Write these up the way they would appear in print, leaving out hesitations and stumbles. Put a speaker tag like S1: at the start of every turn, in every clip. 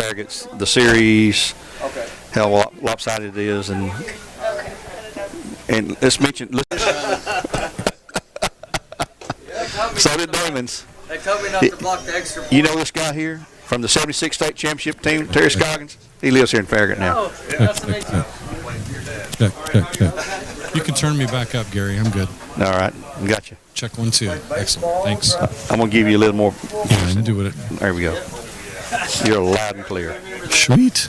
S1: Farragut's the series,
S2: Okay.
S1: how lopsided it is, and let's mention. So did Damon's.
S2: They told me not to block the extra point.
S1: You know this guy here from the 76 state championship team, Terry Scoggins? He lives here in Farragut now.
S2: Oh, nice to meet you.
S3: You can turn me back up, Gary. I'm good.
S1: All right, gotcha.
S3: Check 1, 2. Excellent. Thanks.
S1: I'm gonna give you a little more.
S3: Yeah, I can do it.
S1: There we go. You're loud and clear.
S3: Sweet.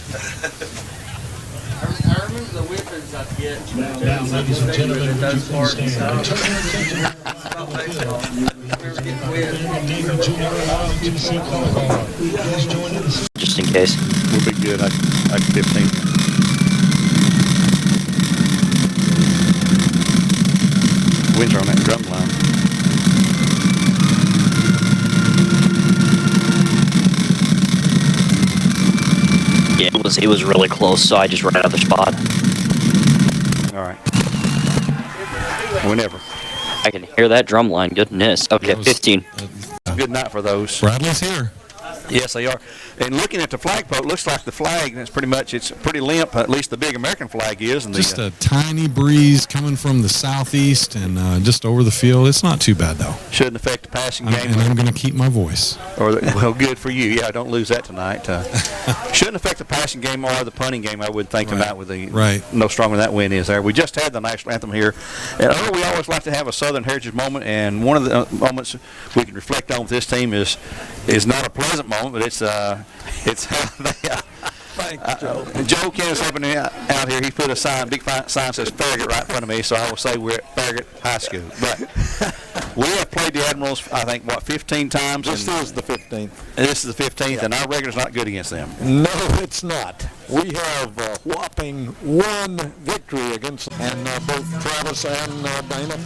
S2: I remember the whippings I'd get.
S4: Now, ladies and gentlemen, would you please stand?
S5: Just in case.
S1: We'll be good. Like 15. Winds are on that drum line.
S5: Yeah, it was really close, so I just ran out of the spot.
S1: All right. Whenever.
S5: I can hear that drum line. Goodness. Okay, 15.
S1: Good night for those.
S3: Bradley's here.
S1: Yes, they are. And looking at the flagpole, it looks like the flag, it's pretty limp, at least the big American flag is. And
S3: Just a tiny breeze coming from the southeast and just over the field. It's not too bad, though.
S1: Shouldn't affect the passing game.
S3: And I'm going to keep my voice.
S1: Well, good for you. Yeah, don't lose that tonight. Shouldn't affect the passing game or the punting game, I would think, tonight with the no stronger that wind is there. We just had the national anthem here. And we always like to have a Southern Heritage moment, and one of the moments we can reflect on with this team is not a pleasant moment, but it's how they. Joe Kenneth happening out here. He put a sign, big sign says Farragut right in front of me, so I will say we're at Farragut High School. But we have played the Admirals, I think, 15 times.
S6: This is the 15th.
S1: This is the 15th, and our record's not good against them.
S6: No, it's not. We have a whopping 1 victory against them. And both Travis and Dana,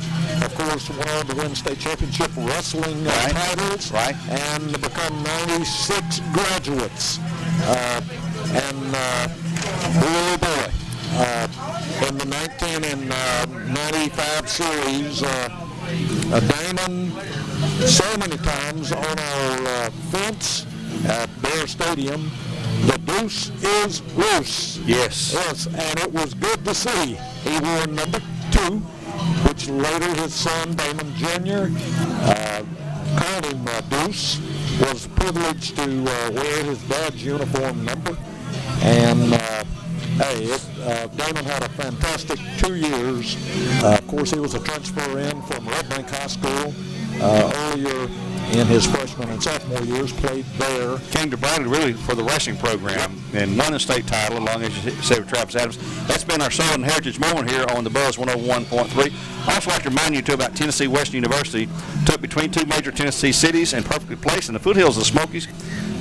S6: of course, went on to win state championship wrestling titles.
S1: Right.
S6: And become 96 graduates. Oh boy, in the 1995 series, Damon so many times on our fence at Bear Stadium, the deuce is loose.
S1: Yes.
S6: Yes, and it was good to see. He wore number 2, which later his son, Damon Jr., called him Deuce, was privileged to wear his dad's uniform number. And Damon had a fantastic 2 years. Of course, he was a transfer in from Red Bank High School earlier in his freshman and sophomore years, played there.
S1: Came to Bradley really for the wrestling program and won the state title along, as you said, with Travis Adams. That's been our Southern Heritage moment here on the Buzz 101.3. I also like to remind you, too, about Tennessee Western University. Took between 2 major Tennessee cities and perfectly placed in the foothills of the Smokies.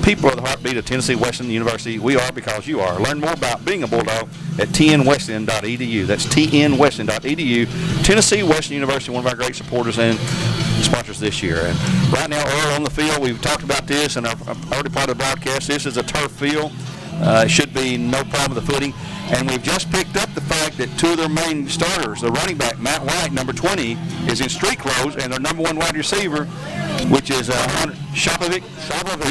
S1: People are the heartbeat of Tennessee Western University. We are because you are. Learn more about being a Bulldog at tnwestern.edu. That's tnwestern.edu. Tennessee Western University, one of our great supporters and sponsors this year. And right now, early on the field, we've talked about this in our early part of the broadcast. This is a turf field. It should be no problem with the footing. And we've just picked up the fact that 2 of their main starters, the running back, Matt White, number 20, is in street clothes, and their number 1 wide receiver, which is Shapovic,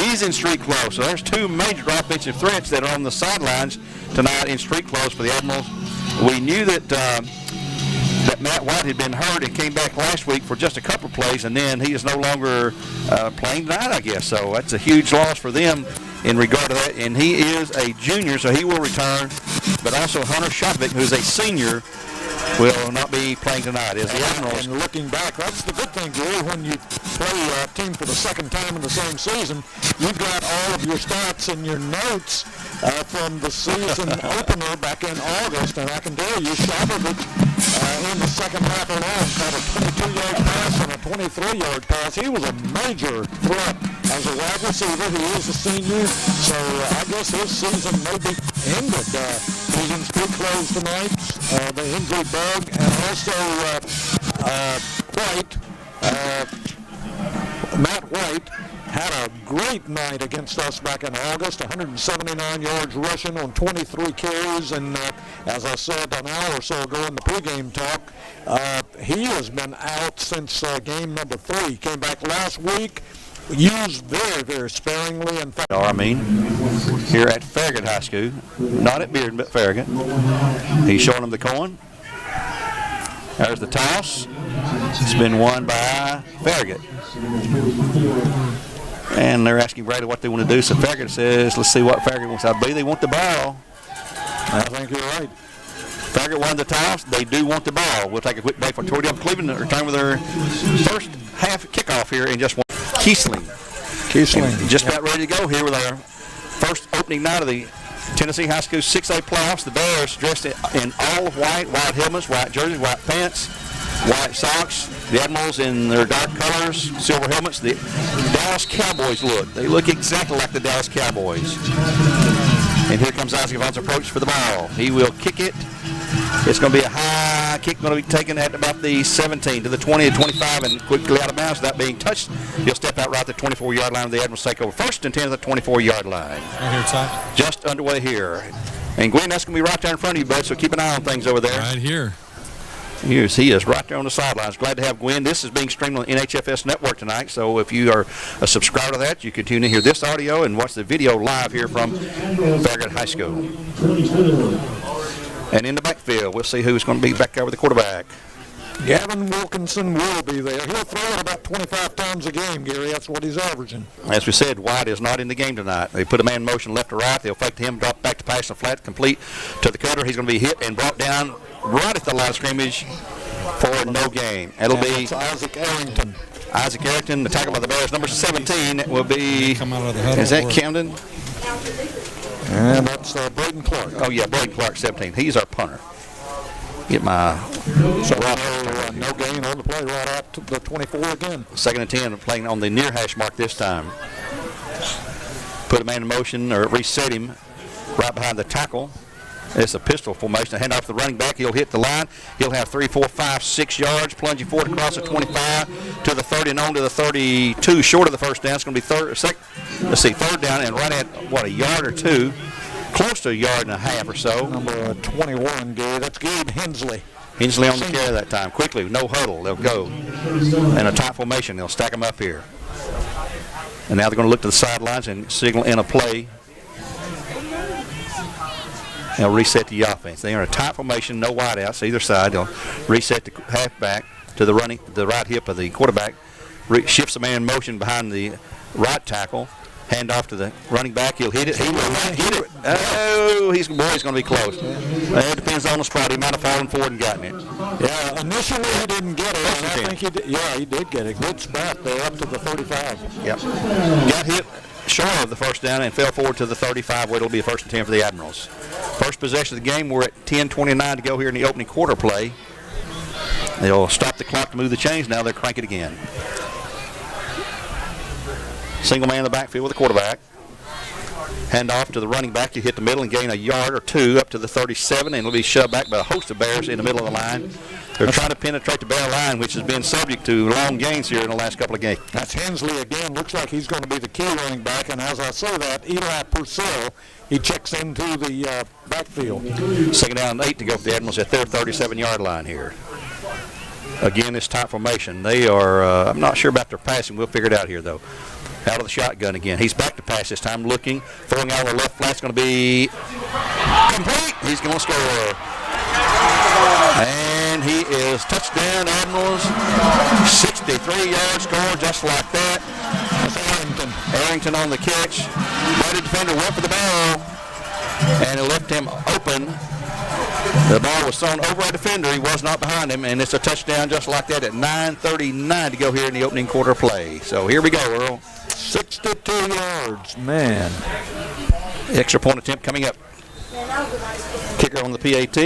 S1: he's in street clothes. So there's 2 major offensive threats that are on the sidelines tonight in street clothes for the Admirals. We knew that Matt White had been hurt and came back last week for just a couple of plays, and then he is no longer playing tonight, I guess. So that's a huge loss for them in regard to that. And he is a junior, so he will return. But also Hunter Shapovic, who's a senior, will not be playing tonight as the Admirals.
S6: And looking back, that's the good thing, Gary, when you play a team for the second time in the same season, you've got all of your stats in your notes from the season opener back in August, and I can tell you, Shapovic in the second half alone caught a 22-yard pass and a 23-yard pass. He was a major threat as a wide receiver. He is a senior, so I guess his season may be ended. He's in street clothes tonight. The injury bug, and also Matt White had a great night against us back in August, 179 yards rushing on 23 carries, and as I said an hour or so ago in the pregame talk, he has been out since game number 3. Came back last week, used very, very sparingly. In fact,
S1: I mean, here at Farragut High School. Not at Bearden, but Farragut. He's showing them the coin. There's the toss. It's been won by Farragut. And they're asking Brady what they want to do. So Farragut says, let's see what Farragut wants. I believe they want the ball.
S6: I think you're right.
S1: Farragut won the toss. They do want the ball. We'll take a quick break for Toryville Cleveland and return with their first half kickoff here in just one. Keesling. Just about ready to go here with our first opening night of the Tennessee High School 6A playoffs. The Bears dressed in all white helmets, white jerseys, white pants, white socks. The Admirals in their dark colors, silver helmets. The Dallas Cowboys they look exactly like the Dallas Cowboys. And here comes Isaac Vaughn's approach for the ball. He will kick it. It's going to be a high kick, going to be taken at about the 17 to the 20 to 25 and quickly out of bounds without being touched. He'll step out right at the 24-yard line of the Admirals take over first and 10 to the 24-yard line.
S3: Right here, Ty.
S1: Just underway here. And Gwen, that's going to be right there in front of you, bud, so keep an eye on things over there.
S3: Right here.
S1: He is right there on the sidelines. Glad to have Gwen. This is being streamed on the NHFS Network tonight, so if you are a subscriber to that, you can tune in here this audio and watch the video live here from Farragut High School. And in the backfield, we'll see who's going to be back there with the quarterback.
S6: Gavin Wilkinson will be there. He'll throw it about 25 times a game, Gary. That's what he's averaging.
S1: As we said, White is not in the game tonight. They put a man in motion left to right. They'll fake to him, drop back to pass and flat, complete to the cutter. He's going to be hit and brought down right at the line of scrimmage for no gain. It'll be
S6: Isaac Arrington.
S1: Isaac Arrington, the tackle by the Bears. Number 17 will be,
S3: Come out of the huddle.
S1: is that Camden?
S6: And that's Braden Clark.
S1: Oh, yeah, Braden Clark, 17. He's our punter. Get my
S6: So no gain on the play right out to the 24 again.
S1: second and 10, playing on the near hash mark this time. Put a man in motion or reset him right behind the tackle. It's a pistol formation. Hand off the running back. He'll hit the line. He'll have 3, 4, 5, 6 yards, plunging forward across the 25 to the 30 and on to the 32, short of the first down. It's going to be third down and right at, a yard or two, close to a yard and a half or so.
S6: Number 21, Gary. That's Gabe Hensley.
S1: Hensley on the carry that time. Quickly, no huddle. They'll go in a tight formation. They'll stack them up here. And now they're going to look to the sidelines and signal in a play. They'll reset the offense. They are in a tight formation, no wideouts either side. They'll reset the halfback to the right hip of the quarterback. Shifts the man in motion behind the right tackle. Hand off to the running back. He'll hit it. He will not hit it. Oh, he's going to be close. It depends on the spot. He might have fallen forward and gotten it.
S6: Yeah, initially he didn't get it. And I think he did. Yeah, he did get it. Good spot there up to the 35.
S1: Yep. Got hit short of the first down and fell forward to the 35 where it'll be a first and 10 for the Admirals. First possession of the game. We're at 10:29 to go here in the opening quarter play. They'll stop the clock to move the chains. Now they'll crank it again. Single man in the backfield with the quarterback. Hand off to the running back. You hit the middle and gain a yard or two up to the 37, and it'll be shoved back by a host of Bears in the middle of the line. They're trying to penetrate the Bear line, which has been subject to long gains here in the last couple of games.
S6: That's Hensley again. Looks like he's going to be the key running back. And as I say that, Eli Purcell, he checks into the backfield.
S1: Second down and 8 to go for the Admirals at their 37-yard line here. Again, it's tight formation. They are, I'm not sure about their passing. We'll figure it out here, though. Out of the shotgun again. He's back to pass this time, looking. Throwing out of the left flat's going to be complete. He's going to score. And he is touchdown, Admirals. 63-yard score, just like that. That's Arrington on the catch. Buddy defender went for the ball, and it left him open. The ball was thrown over a defender. He was not behind him, and it's a touchdown just like that at 9:39 to go here in the opening quarter play. So here we go, Earl.
S6: 62 yards, man.
S1: Extra point attempt coming up. Kicker on the PAT.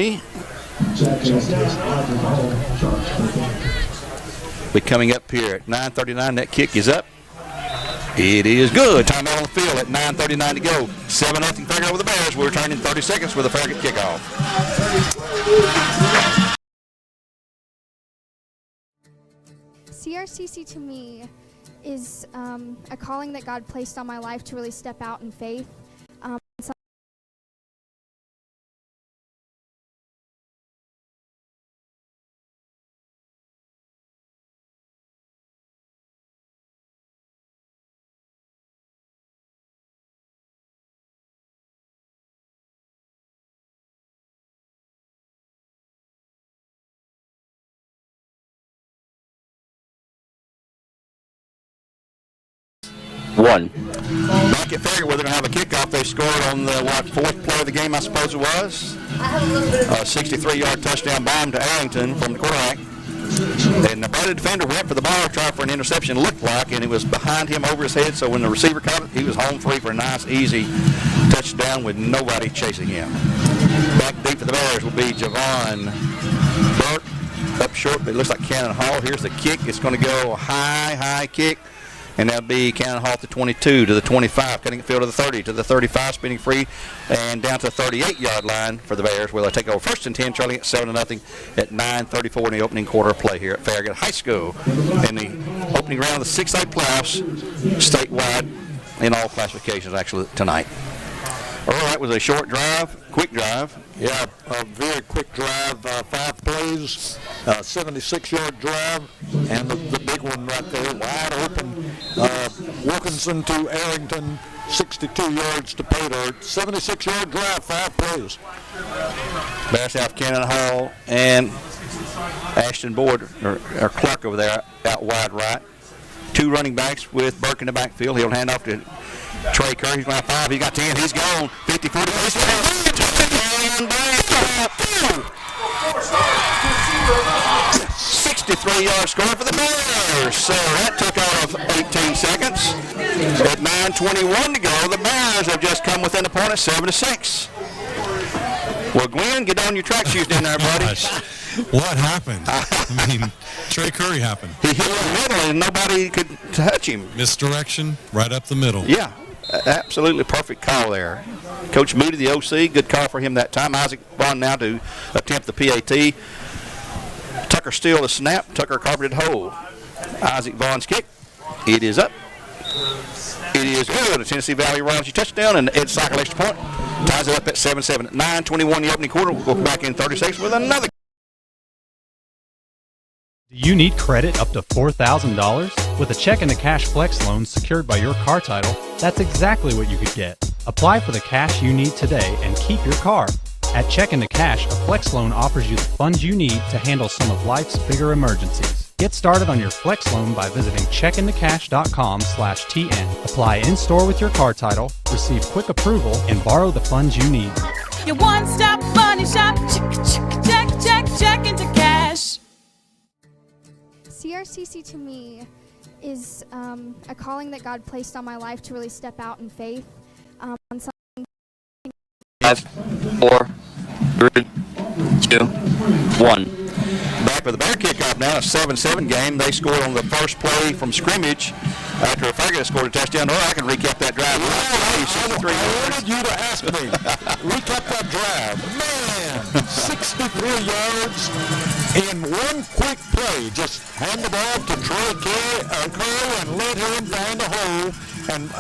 S1: We're coming up here at 9:39. That kick is up. It is good. Timeout on the field at 9:39 to go. 7-0 Farragut over the Bears. We're returning in 30 seconds with a Farragut kickoff.
S7: CRCC to me is a calling that God placed on my life to really step out in faith.
S5: 1.
S1: Back at Farragut, where they're going to have a kickoff, they scored on the, fourth play of the game, I suppose it was. A 63-yard touchdown bomb to Arrington from the quarterback. And the batted defender went for the ball, tried for an interception, looked like, and it was behind him over his head, so when the receiver caught it, he was home free for a nice, easy touchdown with nobody chasing him. Back deep for the Bears will be Javon Burke. Up short, but it looks like Cannon Hall. Here's the kick. It's going to go high kick. And that'll be Cannon Hall to 22, to the 25, cutting the field to the 30, to the 35, spinning free, and down to the 38-yard line for the Bears, where they'll take over 1st and 10, trailing at 7-0 at 9:34 in the opening quarter of play here at Farragut High School in the opening round of the 6A playoffs, statewide in all classifications actually tonight. All right, was a short drive, quick drive.
S6: Yeah, a very quick drive, 5 plays, 76-yard drive, and the big one right there, wide open. Wilkinson to Arrington, 62 yards to Pater. 76-yard drive, 5 plays.
S1: Bears have Cannon Hall and Ashton Boyd, or Clark over there, out wide right. 2 running backs with Burke in the backfield. He'll hand off to Trey Curry. He's going to have 5. He got 10. He's gone. 50, 40. He's touchdown. 63-yard score for the Bears. So that took off 18 seconds. At 9:21 to go, the Bears have just come within a point at 7-6. Well, Glenn, get on your track shoes down there, buddy.
S3: What happened? I mean, Trey Curry happened.
S1: He hit the middle and nobody could touch him.
S3: Misdirection, right up the middle.
S1: Yeah, absolutely perfect call there. Coach Moody, the OC, good call for him that time. Isaac Vaughn now to attempt the PAT. Tucker Steele the snap. Tucker carpeted hole. Isaac Vaughn's kick. It is up. It is good. A Tennessee Valley Royals touchdown, and Ed Cycle extra point. Ties it up at 7-7. At 9:21 the opening quarter. We'll go back in 30 seconds with another.
S8: Do you need credit up to $4,000? With a check and a cash flex loan secured by your car title, that's exactly what you could get. Apply for the cash you need today and keep your car. At Check and the Cash, a flex loan offers you the funds you need to handle some of life's bigger emergencies. Get started on your flex loan by visiting checkandthecash.com/TN. Apply in-store with your car title, receive quick approval, and borrow the funds you need.
S9: Your one-stop money shop, check into cash.
S7: CRCC to me is a calling that God placed on my life to really step out in faith. On something
S5: 5, 4, 3, 2, 1.
S1: Back with the Bear kickoff now, a 7-7 game. They scored on the first play from scrimmage after Farragut scored a touchdown. I can recap that drive.
S6: I wanted you to ask me. Recap that drive. Man, 63 yards in one quick play. Just hand the ball to Troy Curry and let him find a hole. And,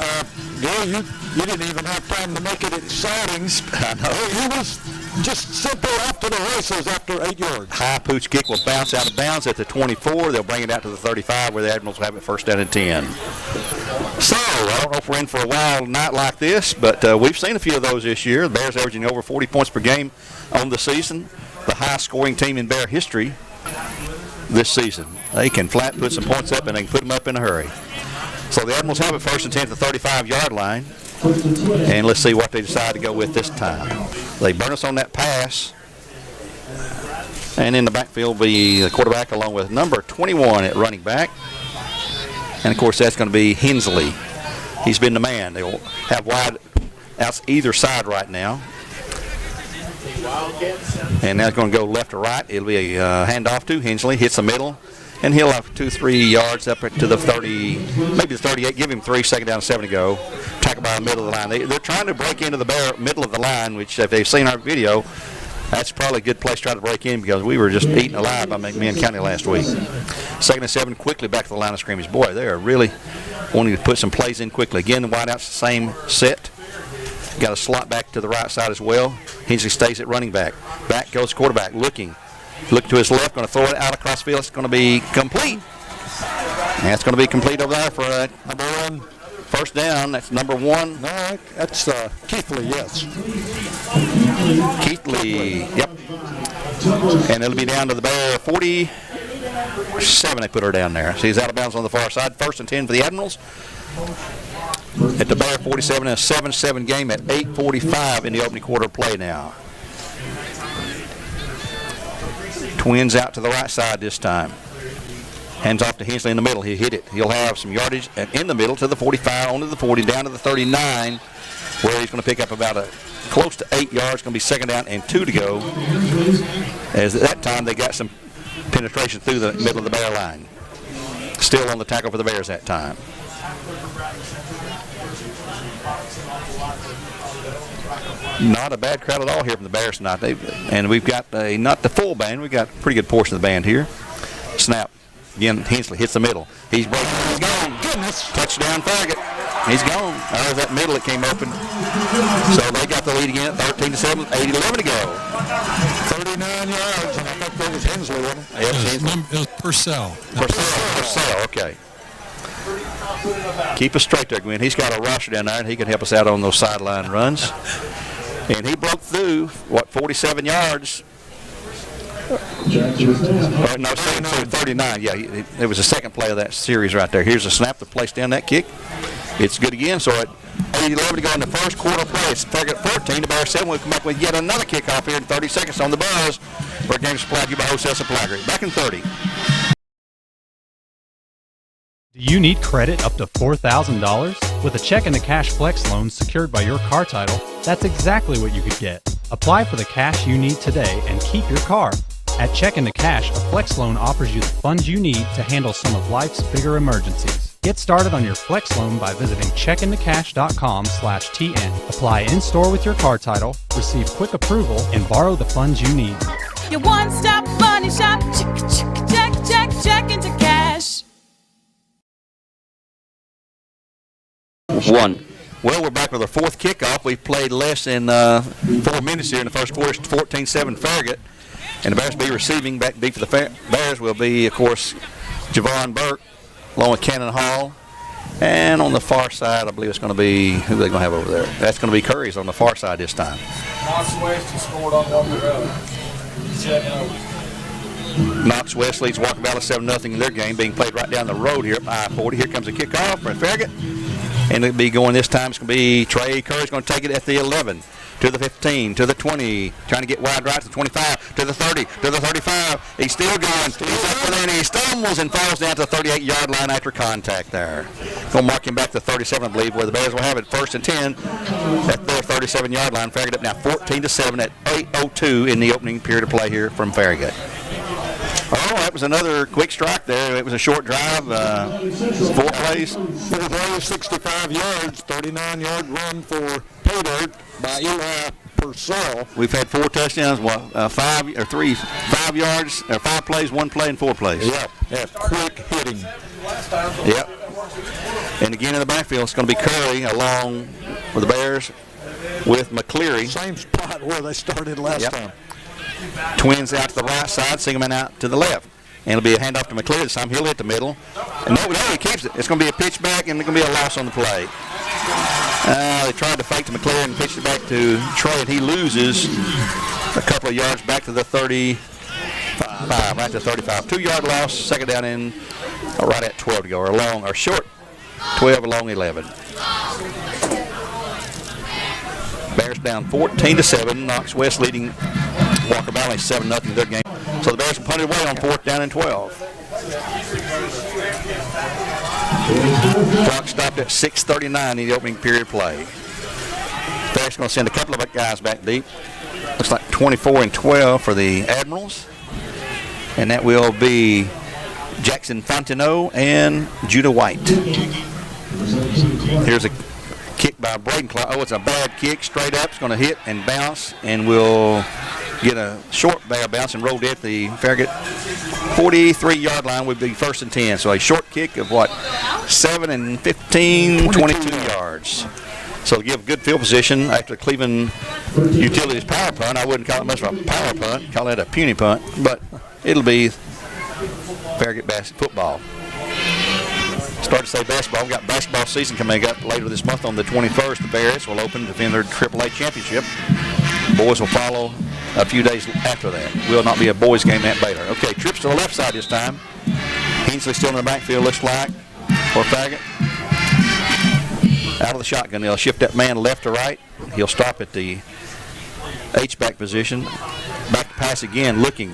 S6: Gary, you didn't even have time to make it exciting.
S1: I know.
S6: He was just simple after the races after 8 yards.
S1: High pooch kick will bounce out of bounds at the 24. They'll bring it out to the 35 where the Admirals will have it 1st down and 10. So, I don't know if we're in for a wild night like this, but we've seen a few of those this year. The Bears averaging over 40 points per game on the season. The highest scoring team in Bear history this season. They can flat put some points up and they can put them up in a hurry. So the Admirals have it 1st and 10 at the 35-yard line. And let's see what they decide to go with this time. They burn us on that pass. And in the backfield will be the quarterback along with number 21 at running back. And, of course, that's going to be Hensley. He's been the man. They will have wide outs either side right now. And now it's going to go left or right. It'll be a handoff to Hensley. Hits the middle. And he'll have 2-3 yards up to the 30, maybe the 38. Give him 3, 2nd down and 7 to go. Tackle by the middle of the line. They're trying to break into the middle of the line, which if they've seen our video, that's probably a good place to try to break in because we were just eaten alive by McMinn County last week. 2nd and 7, quickly back to the line of scrimmage. Boy, they are really wanting to put some plays in quickly. Again, the wideouts the same set. Got a slot back to the right side as well. Hensley stays at running back. Back goes quarterback looking. Look to his left, going to throw it out across the field. It's going to be complete. And it's going to be complete over there for number 1. 1st down. That's number 1.
S6: No, that's Keithley, yes.
S1: Keithley, yep. And it'll be down to the Bear 47. They put her down there. So he's out of bounds on the far side. 1st and 10 for the Admirals. at the Bear 47 in a 7-7 game at 8:45 in the opening quarter of play now. Twins out to the right side this time. Hands off to Hensley in the middle. He hit it. He'll have some yardage in the middle to the 45, onto the 40, down to the 39, where he's going to pick up about close to 8 yards. Going to be second down and 2 to go. As at that time they got some penetration through the middle of the Bear line. Still on the tackle for the Bears that time. Not a bad crowd at all here from the Bears tonight. And we've got not the full band. We've got a pretty good portion of the band here. Snap. Again, Hensley hits the middle. He's breaking. He's gone. Goodness. Touchdown, Farragut. He's gone. There's that middle that came open. So they got the lead again, 13-7, 8-11 to go.
S6: 39 yards, and I think that was Hensley, wasn't it?
S3: It was Purcell.
S1: Purcell, okay. Keep us straight there, Gwen. He's got a roster down there, and he can help us out on those sideline runs. And he broke through, 47 yards? No, 39. Yeah, it was the second play of that series right there. Here's a snap to place down that kick. It's good again. So at 8-11 to go in the first quarter play, it's Farragut 14. The Bears 7 will come up with yet another kickoff here in 30 seconds on the Buzz. Where game supplied to you by Wholesale Supply Group. Back in 30.
S8: Do you need credit up to $4,000? With a check and a cash flex loan secured by your car title, that's exactly what you could get. Apply for the cash you need today and keep your car. At Check into Cash, a flex loan offers you the funds you need to handle some of life's bigger emergencies. Get started on your flex loan by visiting checkintocash.com/TN. Apply in-store with your car title, receive quick approval, and borrow the funds you need.
S9: Your one-stop money shop. Check into cash.
S5: One.
S1: Well, we're back with our fourth kickoff. We've played less than 4 minutes here in the first quarter. It's 14-7 Farragut. And the Bears will be receiving. Back deep for the Bears will be, of course, Javon Burke, along with Cannon Hall. And on the far side, I believe it's going to be, who are they going to have over there? That's going to be Curry's on the far side this time.
S2: Knox West has scored on Walker Road. 7-0.
S1: Knox West leads Walker Valley 7-0 in their game, being played right down the road here at I-40. Here comes a kickoff for Farragut. And it'll be going this time. It's going to be Trey Curry's going to take it at the 11. To the 15, to the 20, trying to get wide right to the 25, to the 30, to the 35. He's still going. He's up there and he stumbles and falls down to the 38-yard line after contact there. Going to mark him back to 37, I believe, where the Bears will have it 1st and 10 at their 37-yard line. Farragut up now 14-7 at 8:02 in the opening period of play here from Farragut. Oh, that was another quick strike there. It was a short drive, 4 plays.
S6: 4 plays, 65 yards, 39-yard run for pay dirt by Eli Purcell.
S1: We've had 4 touchdowns, 5 yards, 5 plays, 1 play, and 4 plays.
S6: Yep, quick hitting.
S1: Yep. And again in the backfield, it's going to be Curry along with the Bears with McCleary.
S6: Same spot where they started last time.
S1: Twins out to the right side, Singerman out to the left. And it'll be a handoff to McCleary this time. He'll hit the middle. And no, he keeps it. It's going to be a pitch back, and it's going to be a loss on the play. They tried to fake to McCleary and pitched it back to Trey, and he loses a couple of yards back to the 35, right to 35. 2-yard loss, second down in right at 12 to go, or short 12 along 11. Bears down 14-7. Knox West leading Walker Valley 7-0 in their game. So the Bears will punt it away on 4th down and 12. Clock stopped at 6:39 in the opening period play. Bears going to send a couple of guys back deep. Looks like 24 and 12 for the Admirals. And that will be Jackson Fontenot and Judah White. Here's a kick by Braden Clark. Oh, it's a bad kick. Straight up. It's going to hit and bounce, and will get a short barrel bounce and roll dead at the Farragut 43-yard line. Would be 1st and 10. So a short kick of 7 and 15, 22 yards. So give good field position after Cleveland Utilities power punt. I wouldn't call it much of a power punt. Call it a puny punt, but it'll be Farragut football. Start to say basketball. We've got basketball season coming up later this month on the 21st. The Bears will open to defend their AAA championship. Boys will follow a few days after that. Will not be a boys game at Baylor. Okay, trips to the left side this time. Hensley still in the backfield, looks like, for Farragut. out of the shotgun. They'll shift that man left to right. He'll stop at the H-back position. Back to pass again, looking.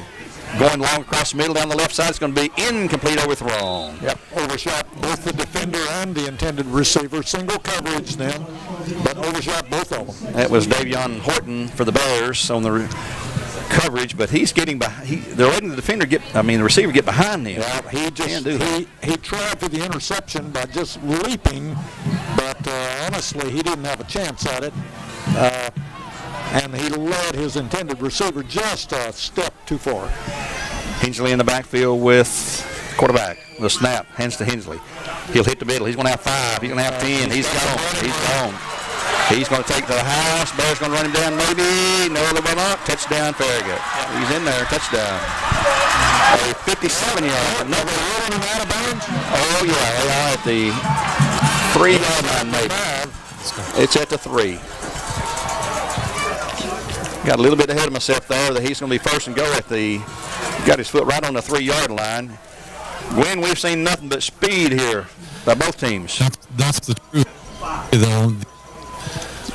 S1: Going long across the middle down the left side. It's going to be incomplete, overthrown.
S6: Yep, overshot both the defender and the intended receiver. Single coverage then, but overshot both of them.
S1: That was Davion Horton for the Bears on the coverage, but he's getting behind. They're letting the receiver get behind him.
S6: Yeah, he tried for the interception by just leaping, but honestly, he didn't have a chance at it. And he led his intended receiver just a step too far.
S1: Hensley in the backfield with quarterback. The snap, hands to Hensley. He'll hit the middle. He's going to have 5. He's going to have 10. He's gone. He's going to take the house. Bears going to run him down maybe. No, they will not. Touchdown, Farragut. He's in there. Touchdown. A 57-yard. Another running out of bounds. Oh, yeah. They are at the 3-yard line maybe. It's at the 3. Got a little bit ahead of myself there that he's going to be first and go at the, got his foot right on the 3-yard line. Gwen, we've seen nothing but speed here by both teams.
S3: That's the truth, though.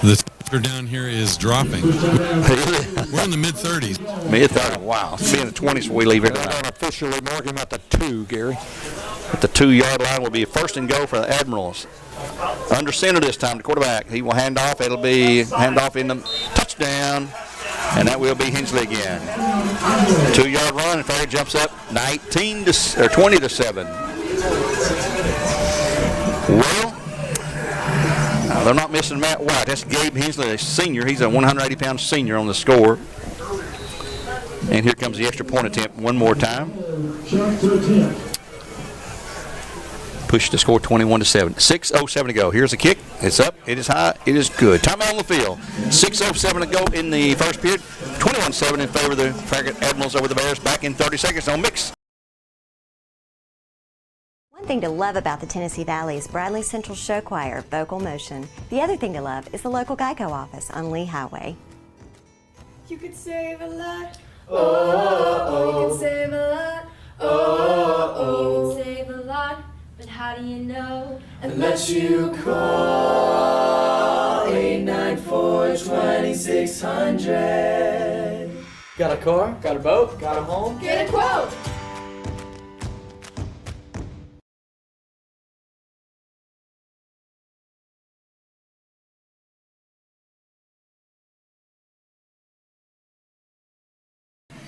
S3: The temperature down here is dropping. We're in the mid-30s.
S1: Mid-30s, wow. It's be in the 20s when we leave here
S6: They're
S1: tonight.
S6: going to officially mark him at the 2, Gary.
S1: At the 2-yard line will be first and go for the Admirals. Under center this time, the quarterback. He will hand off. It'll be hand off in the touchdown. And that will be Hensley again. 2-yard run, and Farragut jumps up 20-7. Well, they're not missing Matt White. That's Gabe Hensley, a senior. He's a 180-pound senior on the score. And here comes the extra point attempt one more time. Push the score 21-7. 6:07 to go. Here's the kick. It's up. It is high. It is good. Timeout on the field. 6:07 to go in the first period. 21-7 in favor of the Farragut Admirals over the Bears. Back in 30 seconds on Mix.
S10: One thing to love about the Tennessee Valley is Bradley Central Show Choir, Vocal Motion. The other thing to love is the local Geico office on Lee Highway.
S9: You could save a lot. Oh, you can save a lot. Oh, you can save a lot. But how do you know? Unless you call 894-2600.
S2: Got a car? Got a boat? Got a home?
S9: Get a quote.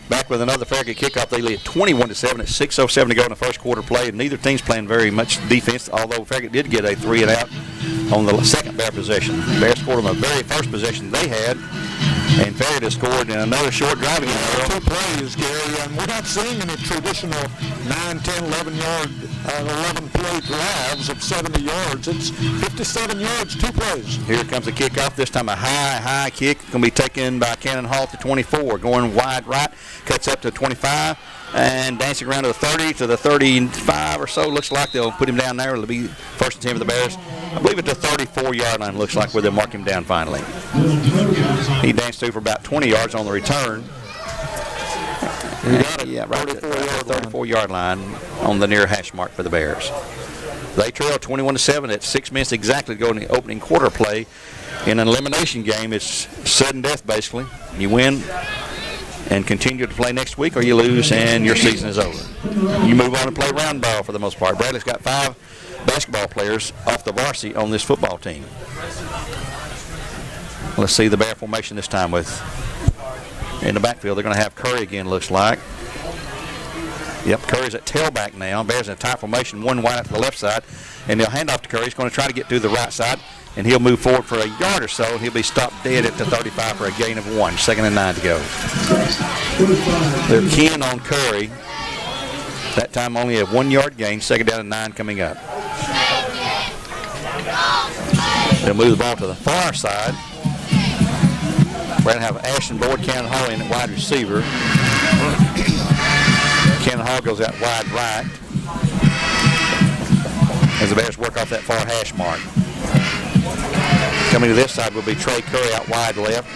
S1: Back with another Farragut kickoff. They lead 21-7 at 6:07 to go in the first quarter play. And neither team's playing very much defense, although Farragut did get a 3-and-out on the second Bear possession. Bears scored on the very first possession they had, and Farragut has scored in another short driving interval.
S6: 2 plays, Gary, and we're not seeing any traditional 9, 10, 11-play drives of 70 yards. It's 57 yards, 2 plays.
S1: Here comes the kickoff. This time a high kick. Going to be taken by Cannon Hall to 24. Going wide right. Cuts up to 25. And dancing around to the 30, to the 35 or so. Looks like they'll put him down there. It'll be first and 10 for the Bears. I believe at the 34-yard line looks like where they'll mark him down finally. He danced through for about 20 yards on the return. Yeah, right at the 34-yard line on the near hash mark for the Bears. They trail 21-7 at 6 minutes exactly to go in the opening quarter play. In an elimination game, it's sudden death basically. You win and continue to play next week, or you lose and your season is over. You move on and play round ball for the most part. Bradley's got 5 basketball players off the varsity on this football team. Let's see the Bear formation this time with, in the backfield, they're going to have Curry again, looks like. Yep, Curry's at tailback now. Bears in a tight formation, 1 wide out to the left side, and they'll hand off to Curry. He's going to try to get to the right side, and he'll move forward for a yard or so, and he'll be stopped dead at the 35 for a gain of 1. 2nd and 9 to go. They're keying on Curry. That time only a 1-yard gain. 2nd down and 9 coming up. They'll move the ball to the far side. We're going to have Ashton Boyd, Cannon Hall in at wide receiver. Cannon Hall goes out wide right as the Bears work off that far hash mark. Coming to this side will be Trey Curry out wide left.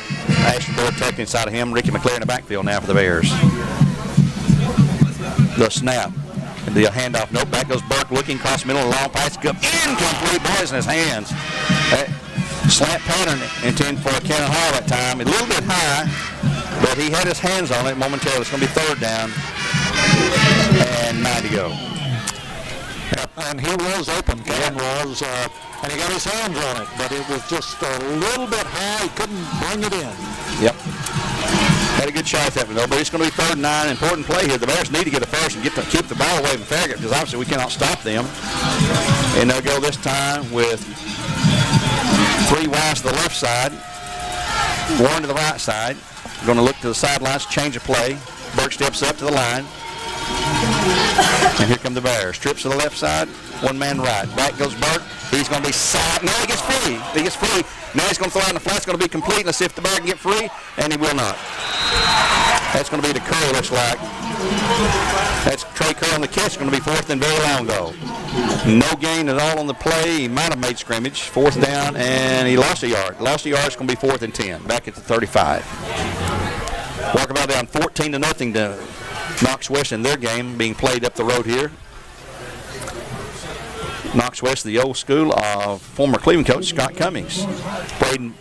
S1: Ashton Boyd tucked inside of him. Ricky McClare in the backfield now for the Bears. The snap. The handoff, no, back goes Burke, looking across the middle, a long pass, incomplete, boys in his hands. Slant pattern intended for Cannon Hall that time, a little bit high, but he had his hands on it momentarily. It's going to be third down and 9 to go.
S6: And he was open, Ken was, and he got his hands on it, but it was just a little bit high. He couldn't bring it in.
S1: Yep. Had a good shot at that one, though, but it's going to be third and 9. Important play here. The Bears need to get a first and keep the ball away from Farragut, because obviously we cannot stop them. And they'll go this time with 3 wides to the left side, 1 to the right side. Going to look to the sidelines, change of play. Burke steps up to the line. And here come the Bears. Trips to the left side, 1 man right. Back goes Burke. He's going to be side. No, he gets free. He gets free. Now he's going to throw out in the flat. It's going to be complete. Let's see if the Bear can get free. And he will not. That's going to be the Curry, looks like. That's Trey Curry on the catch. It's going to be 4th and very long goal. No gain at all on the play. He might have made scrimmage. 4th down, and he lost a yard. Lost a yard. It's going to be 4th and 10. Back at the 35. Walker down 14-0 to Knox West in their game being played up the road here. Knox West, the old school of former Cleveland coach Scott Cummings. Braden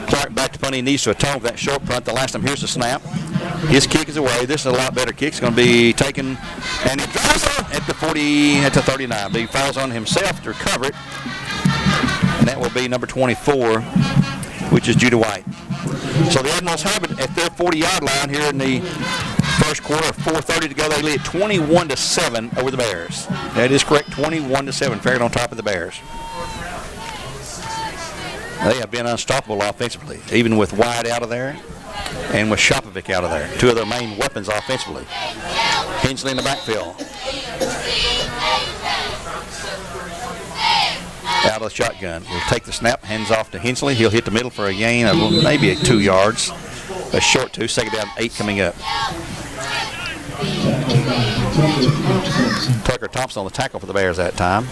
S1: Clark back to punt. He needs to atone for that short punt. The last time, here's the snap. His kick is away. This is a lot better kick. It's going to be taken, and he drops it at the 40, at the 39. But he fouls on himself to recover it, and that will be number 24, which is Judah White. So the Admirals have it at their 40-yard line here in the first quarter. 4:30 to go. They lead 21-7 over the Bears. That is correct. 21-7. Farragut on top of the Bears. They have been unstoppable offensively, even with White out of there and with Shopovic out of there. 2 of their main weapons offensively. Hensley in the backfield. Out of the shotgun. He'll take the snap, hands off to Hensley. He'll hit the middle for a gain of maybe 2 yards. A short 2, second down, 8 coming up. Tucker Thompson on the tackle for the Bears that time.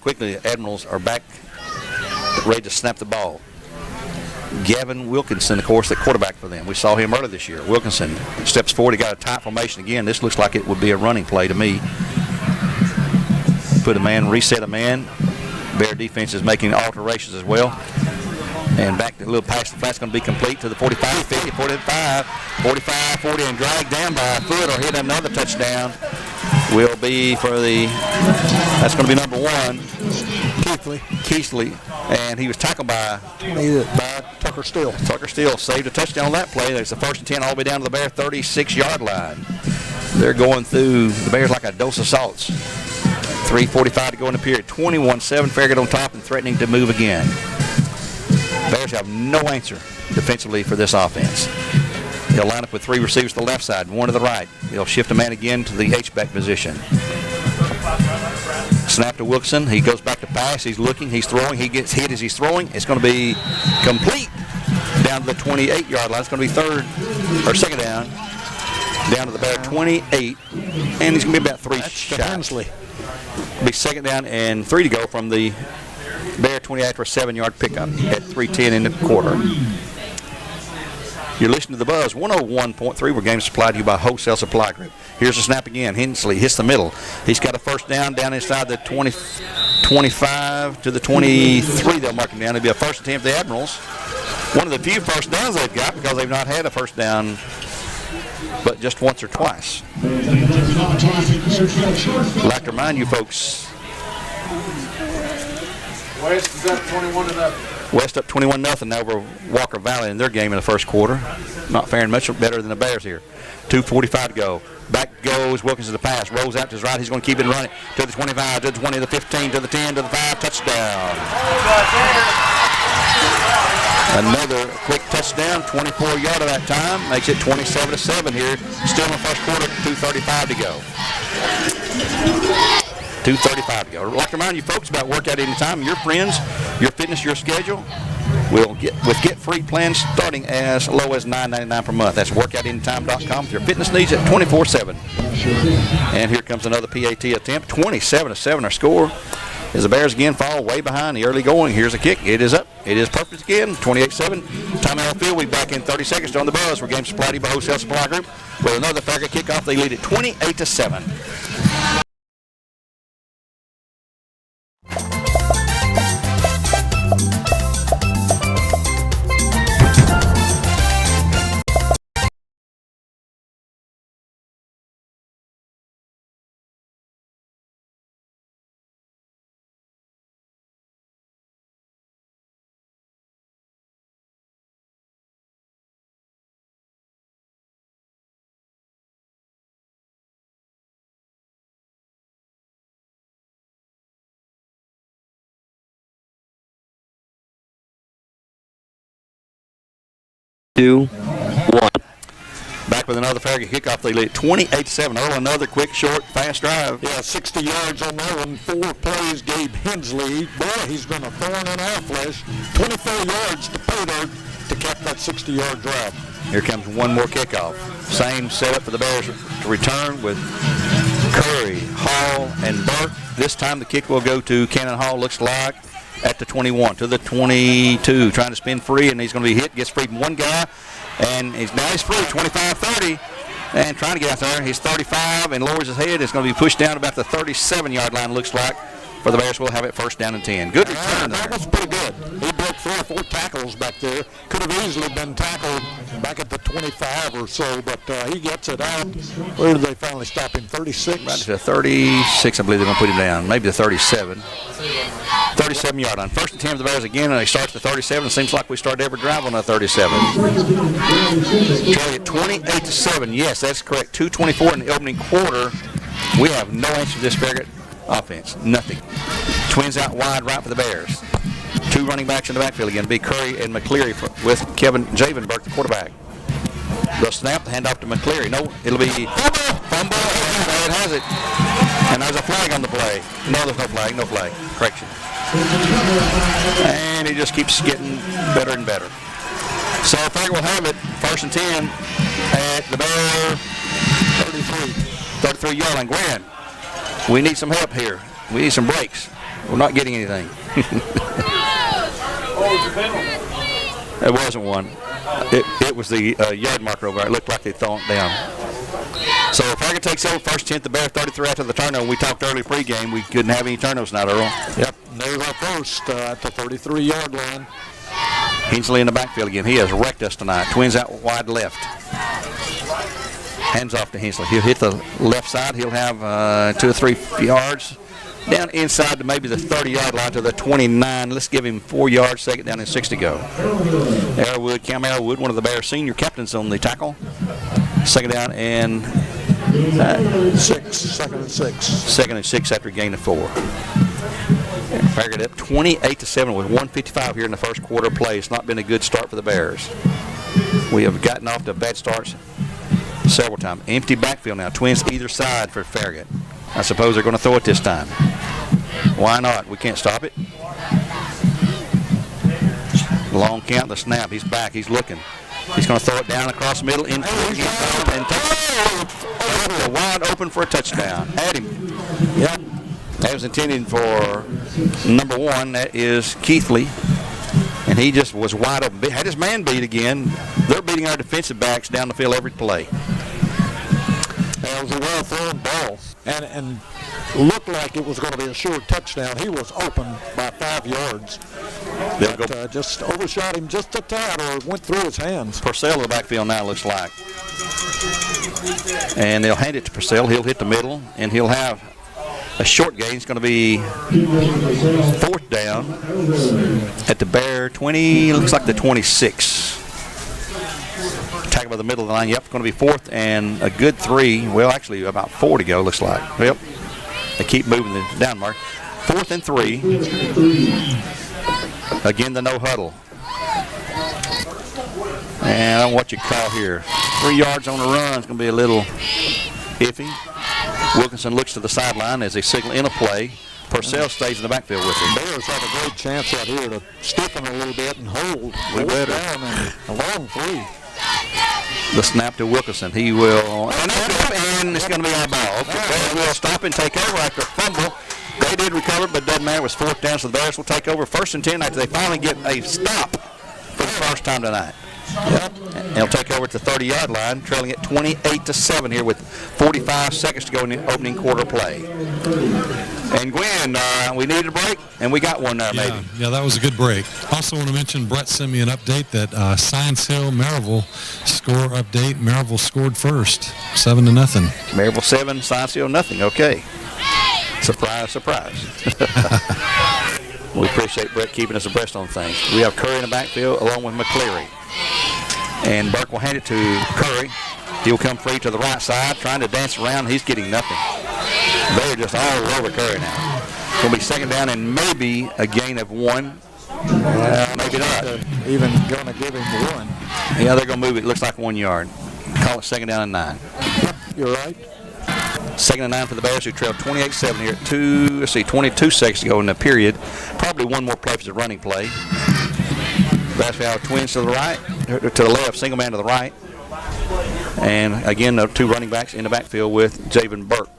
S1: Quickly, the Admirals are back, ready to snap the ball. Gavin Wilkinson, of course, the quarterback for them. We saw him earlier this year. Wilkinson steps forward. He got a tight formation again. This looks like it would be a running play to me. Put a man, reset a man. Bear defense is making alterations as well. And back to a little pass. The flat's going to be complete to the 45, 50, 45, 45, 40, and dragged down by a foot or hit another touchdown. Will be for the, that's going to be number 1. Keithley. And he was tackled by
S6: Tucker Steele.
S1: Tucker Steele saved a touchdown on that play. There's the 1st and 10 all the way down to the Bear 36-yard line. They're going through the Bears like a dose of salts. 3:45 to go in the period. 21-7. Farragut on top and threatening to move again. Bears have no answer defensively for this offense. He'll line up with 3 receivers to the left side, 1 to the right. He'll shift a man again to the H-back position. Snap to Wilkinson. He goes back to pass. He's looking. He's throwing. He gets hit as he's throwing. It's going to be complete down to the 28-yard line. It's going to be second down to the Bear 28. And he's going to be about 3 shots. It'll be second down and 3 to go from the Bear 28 for a 7-yard pickup at 3:10 in the quarter. You're listening to The Buzz 101.3, where games supplied to you by Wholesale Supply Group. Here's the snap again. Hensley hits the middle. He's got a first down inside the 25 to the 23. They'll mark him down. It'll be a 1st and 10 for the Admirals. One of the few first downs they've got, because they've not had a first down but just once or twice. I'd like to remind you folks,
S2: West is up 21-0.
S1: West up 21-0 over Walker Valley in their game in the first quarter. Not faring much better than the Bears here. 2:45 to go. Back goes Wilkins to the pass. Rolls out to his right. He's going to keep it running to the 25, to the 20, to the 15, to the 10, to the 5. Touchdown. Another quick touchdown. 24-yarder that time. Makes it 27-7 here. Still in the first quarter. 2:35 to go. 2:35 to go. I'd like to remind you folks about Workout Anytime. Your friends, your fitness, your schedule will get free plans starting as low as $9.99 per month. That's workoutanytime.com for your fitness needs at 24/7. And here comes another PAT attempt. 27-7 our score. as the Bears again fall way behind the early going. Here's a kick. It is up. It is perfect again. 28-7. Timeout on the field. We'll be back in 30 seconds on the Buzz. We're game supplied by Wholesale Supply Group with another Farragut kickoff. They lead it 28-7.
S5: Two, one.
S1: Back with another Farragut kickoff. They lead 28-7. Earl, another quick, short, fast drive.
S6: Yeah, 60 yards on that one. 4 plays. Gabe Hensley. Boy, he's been a thorn in our flesh. 24 yards to Peter to cap that 60-yard drive.
S1: Here comes one more kickoff. Same setup for the Bears to return with Curry, Hall, and Burke. This time the kick will go to Cannon Hall, looks like, at the 21 to the 22, trying to spin free, and he's going to be hit. Gets free from one guy, and now he's free, 25-30, and trying to get out there. He's 35 and lowers his head. It's going to be pushed down about the 37-yard line, looks like, for the Bears. Will have it first down and 10. Good return there.
S6: That was pretty good. He broke 3 or 4 tackles back there. Could have easily been tackled back at the 25 or so, but he gets it out. Where did they finally stop him? 36?
S1: Right to the 36, I believe they're going to put him down. Maybe the 37. 37-yard line. First and 10 for the Bears again, and they start at the 37. It seems like we start every drive on the 37. Charlie at 28-7. Yes, that's correct. 2:24 in the opening quarter. We have no answer to this Farragut offense. Nothing. Twins out wide right for the Bears. 2 running backs in the backfield again. Be Curry and McCleary with Javen Burke, the quarterback. The snap, the handoff to McCleary. No, it'll be fumble. It has it. And there's a flag on the play. No, there's no flag. No flag. Correction. And he just keeps getting better and better. So Farragut will have it. First and 10 at the Bear 33-yard line. Gwen, we need some help here. We need some breaks. We're not getting anything. It wasn't one. It was the yard marker over there. It looked like they'd thrown it down. So Farragut takes over first 10th, the Bear 33 after the turnover. We talked early pregame. We couldn't have any turnovers tonight, Earl.
S6: Yep, there's our first at the 33-yard line.
S1: Hensley in the backfield again. He has wrecked us tonight. Twins out wide left. Hands off to Hensley. He'll hit the left side. He'll have 2 or 3 yards. Down inside to maybe the 30-yard line to the 29. Let's give him 4 yards, second down and 6 to go. Cam Arrowwood, one of the Bears senior captains on the tackle. Second down and
S6: 6. Second and 6.
S1: Second and 6 after a gain of 4. Farragut up 28-7 with 1:55 here in the first quarter of play. It's not been a good start for the Bears. We have gotten off to bad starts several times. Empty backfield now. Twins either side for Farragut. I suppose they're going to throw it this time. Why not? We can't stop it. Long count, the snap. He's back. He's looking. He's going to throw it down across the middle into and wide open for a touchdown. At him. Yep. That was intended for number 1. That is Keithley. And he just was wide open. Had his man beat again. They're beating our defensive backs down the field every play.
S6: That was a well-thrown ball. And looked like it was going to be a short touchdown. He was open by 5 yards. But, just overshot him just a tad, or went through his hands.
S1: Purcell in the backfield now, looks like. And they'll hand it to Purcell. He'll hit the middle, and he'll have a short gain. It's going to be 4th down at the Bear 20, looks like the 26. Tackle by the middle of the line. Yep, it's going to be 4th and a good 3. Well, actually about 4 to go, looks like. Yep. They keep moving the down mark. 4th and 3. Again, the no huddle. And I don't know what you call here. 3 yards on the run is going to be a little iffy. Wilkinson looks to the sideline as they signal in a play. Purcell stays in the backfield with him.
S6: Bears have a great chance out here to stiffen a little bit and hold.
S1: We better.
S6: Down and a long 3.
S1: The snap to Wilkinson. He will, and it's going to be our ball. Okay. We'll stop and take over after a fumble They did recover, but it doesn't matter. It was 4th down, so the Bears will take over 1st and 10 after they finally get a stop for the first time tonight. Yep. And they'll take over at the 30-yard line, trailing at 28-7 here with 45 seconds to go in the opening quarter play. And Gwen, we needed a break, and we got one there, maybe.
S3: Yeah, that was a good break. Also want to mention Brett sent me an update that Science Hill Maryville score update. Maryville scored first, 7-0.
S1: Maryville 7, Science Hill nothing. Okay. Surprise, surprise. We appreciate Brett keeping us abreast on things. We have Curry in the backfield along with McCleary. And Burke will hand it to Curry. He'll come free to the right side, trying to dance around. He's getting nothing. They're just all over Curry now. It's going to be 2nd down and maybe a gain of 1. Maybe not.
S6: Even going to give him 1.
S1: Yeah, they're going to move it. Looks like 1 yard. Call it 2nd down and 9.
S6: You're right.
S1: 2nd and 9 for the Bears, who trailed 28-7 here at 22 seconds to go in the period. Probably one more play for the running play. Bears have twins to the right, to the left, single man to the right. And again, the 2 running backs in the backfield with Javen Burke.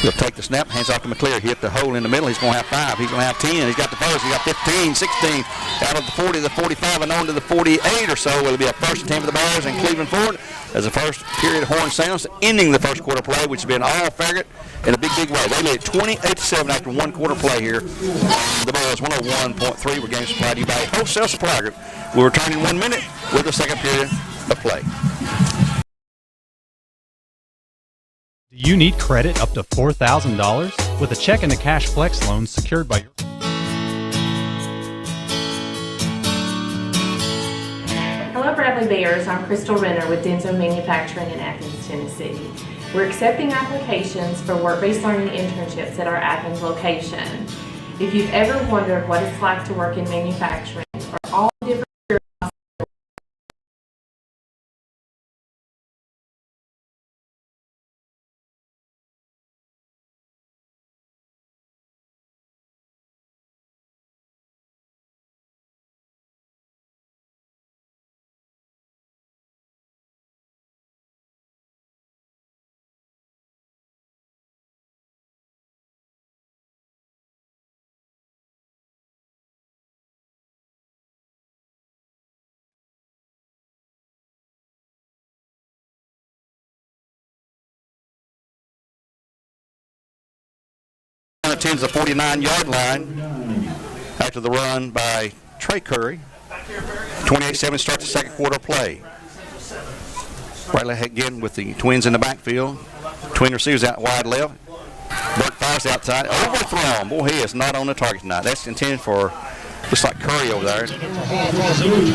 S1: He'll take the snap, hands off to McCleary. Hit the hole in the middle. He's going to have 5. He's going to have 10. He's got the first. He's got 15, 16. Out of the 40 to the 45 and on to the 48 or so. It'll be a 1st and 10 for the Bears and Cleveland Ford as the first period horn sounds, ending the first quarter play, which has been all Farragut in a big, big way. They lead 28-7 after 1 quarter play here. The Bears 101.3. We're getting supplied to you by Wholesale Supply Group. We'll return in 1 minute with the 2nd period of play.
S8: Do you need credit up to $4,000? With a check and a cash flex loan secured by your...
S11: Hello Bradley Bears, I'm Crystal Renner with Denso Manufacturing in Athens, Tennessee. We're accepting applications for work-based learning internships at our Athens location. If you've ever wondered what it's like to work in manufacturing or all different
S1: Attends the 49-yard line after the run by Trey Curry. 28-7 starts the 2nd quarter play. Riley again with the twins in the backfield. Twin receivers out wide left. Burke fires outside. Overthrown. Boy, he is not on the target tonight. That's intended for, looks like Curry over there. Going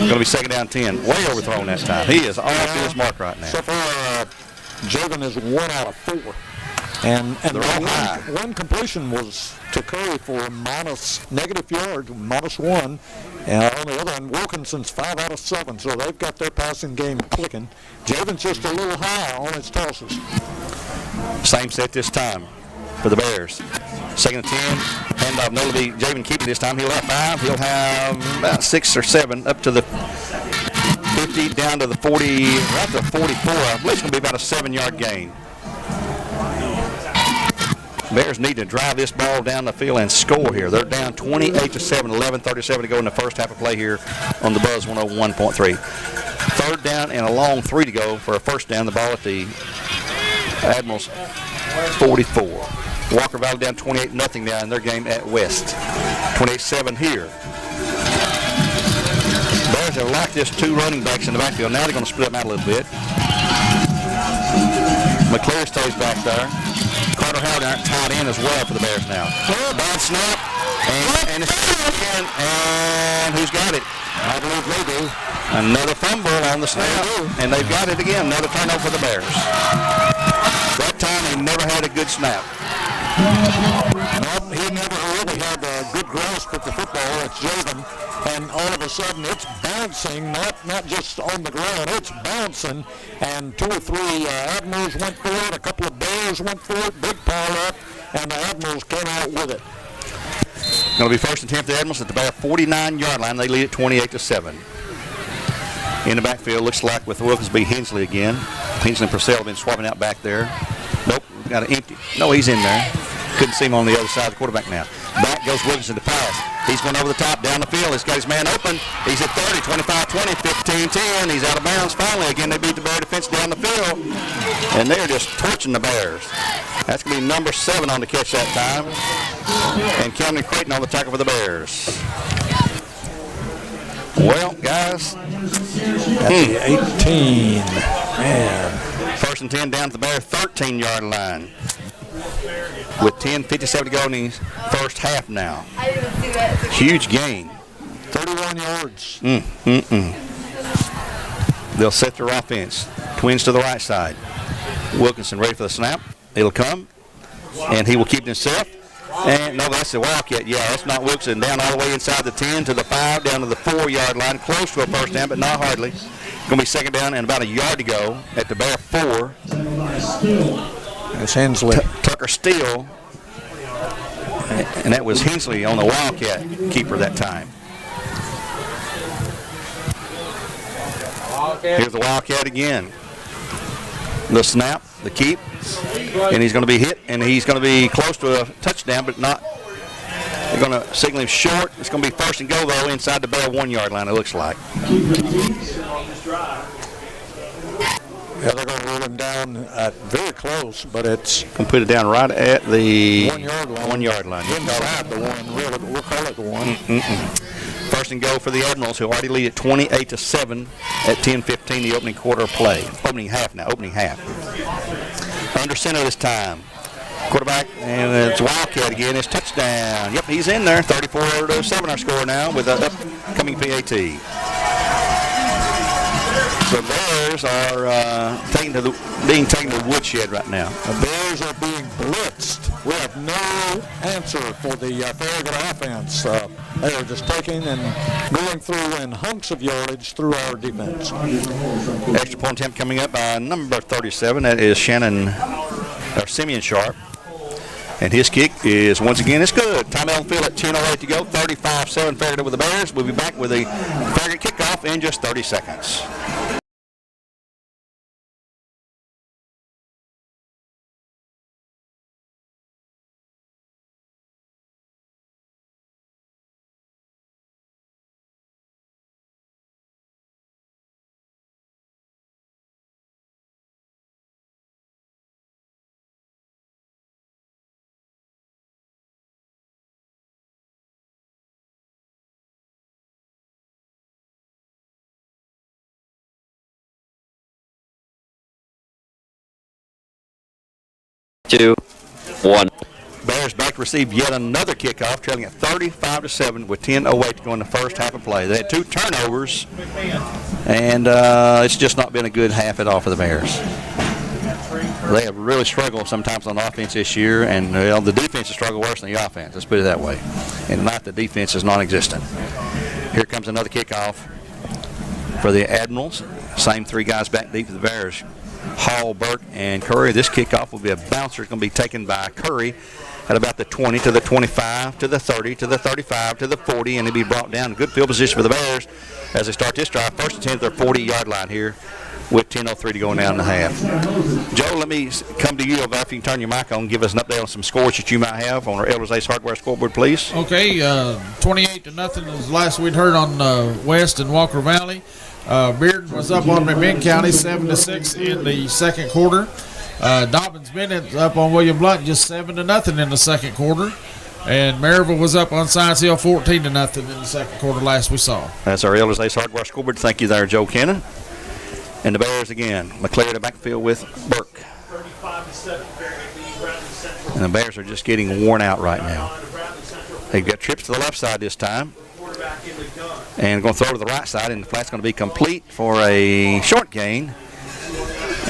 S1: to be 2nd down 10. Way overthrown that time. He is off to his mark right now.
S6: So far, Jogan is 1 out of 4. And one completion was to Curry for -negative yard, -1. And on the other end, Wilkinson's 5 out of 7. So they've got their passing game clicking. Javen's just a little high on his tosses.
S1: Same set this time for the Bears. 2nd and 10. Handoff. That'll be Javen keeping this time. He'll have 5. He'll have about 6 or 7 up to the 50, down to the 40, right to the 44. I believe it's going to be about a 7-yard gain. Bears need to drive this ball down the field and score here. They're down 28-7, 11:37 to go in the first half of play here on the Buzz 101.3. 3rd down and a long 3 to go for a 1st down. The ball at the Admirals 44. Walker Valley down 28-0 now in their game at West. 28-7 here. Bears have locked this 2 running backs in the backfield. Now they're going to split them out a little bit. McCleary stays back there. Carter Howard tied in as well for the Bears now. Bad snap, and it's again, and who's got it? I believe they do. Another fumble on the snap, and they've got it again. Another turnover for the Bears. That time he never had a good snap.
S6: Nope, he never really had a good grasp at the football. It's Javen, and all of a sudden it's bouncing, not just on the ground, it's bouncing, and 2 or 3 Admirals went for it, a couple of Bears went for it, big pile up, and the Admirals came out with it.
S1: Going to be 1st and 10 for the Admirals at the Bear 49-yard line. They lead it 28-7. In the backfield, looks like with Wilkins be Hensley again. Hensley and Purcell have been swapping out back there. Nope, got an empty. No, he's in there. Couldn't see him on the other side of the quarterback now. Back goes Wilkinson to pass. He's going over the top, down the field. He's got his man open. He's at 30, 25, 20, 15, 10. He's out of bounds finally. Again, they beat the Bear defense down the field. And they're just torching the Bears. That's going to be number 7 on the catch that time. And Cameron Creighton on the tackle for the Bears. Well, guys.
S6: At the 18. Man.
S1: 1st and 10 down to the Bear 13-yard line. With 10:57 to go in the first half now. Huge gain.
S6: 31 yards.
S1: They'll set their offense. Twins to the right side. Wilkinson ready for the snap. It'll come. And he will keep it himself. And no, that's the Wildcat. Yeah, that's not Wilkinson. Down all the way inside the 10 to the 5, down to the 4-yard line. Close to a first down, but not hardly. Going to be second down and about a yard to go at the Bear 4.
S6: That's Hensley.
S1: Tucker Steele. And that was Hensley on the Wildcat keeper that time. Here's the Wildcat again. The snap, the keep, and he's going to be hit, and he's going to be close to a touchdown, but not. They're going to signal him short. It's going to be first and goal, though, inside the Bear 1-yard line, it looks like.
S6: Yeah, they're going to rule him down at very close, but it's
S1: going to put it down right at the
S6: 1-yard line.
S1: 1-yard line.
S6: Inside the one, really, we'll call it the one.
S1: First and goal for the Admirals, who already lead at 28-7 at 10:15, the opening quarter of play. Opening half now, opening half. Under center this time. Quarterback, and it's Wildcat again. It's touchdown. Yep, he's in there. 34-7 our score now with an upcoming PAT. The Bears are being taken to the woodshed right now.
S6: The Bears are being blitzed. We have no answer for the Farragut offense. They are just taking and going through in hunks of yardage through our defense.
S1: Extra point attempt coming up by number 37. That is Simeon Sharp. And his kick is, once again, it's good. Time out on field at 10:08 to go. 35-7 Farragut over the Bears. We'll be back with a Farragut kickoff in just 30 seconds.
S5: Two, one.
S1: Bears back to receive yet another kickoff, trailing at 35-7 with 10:08 to go in the first half of play. They had 2 turnovers, and it's just not been a good half at all for the Bears. They have really struggled sometimes on offense this year, and the defense has struggled worse than the offense. Let's put it that way. And tonight the defense is non-existent. Here comes another kickoff for the Admirals. Same 3 guys back deep for the Bears. Hall, Burke, and Curry. This kickoff will be a bouncer. It's going to be taken by Curry at about the 20 to the 25 to the 30 to the 35 to the 40, and he'll be brought down in good field position for the Bears as they start this drive. First and 10 at their 40-yard line here with 10:03 to go down in the half. Joe, let me come to you. If you can turn your mic on and give us an update on some scores that you might have on our Elders Ace Hardware scoreboard, please.
S2: Okay, 28-0 was the last we'd heard on West and Walker Valley. Bearden was up on McMinn County 7-6 in the second quarter. Dobbins Bennett up on William Blunt just 7-0 in the second quarter. And Maryville was up on Science Hill 14-0 in the second quarter last we saw.
S1: That's our Elders Ace Hardware scoreboard. Thank you there, Joe Cannon. And the Bears again. McClary to backfield with Burke. And the Bears are just getting worn out right now. They've got trips to the left side this time. And going to throw to the right side, and the flat's going to be complete for a short gain.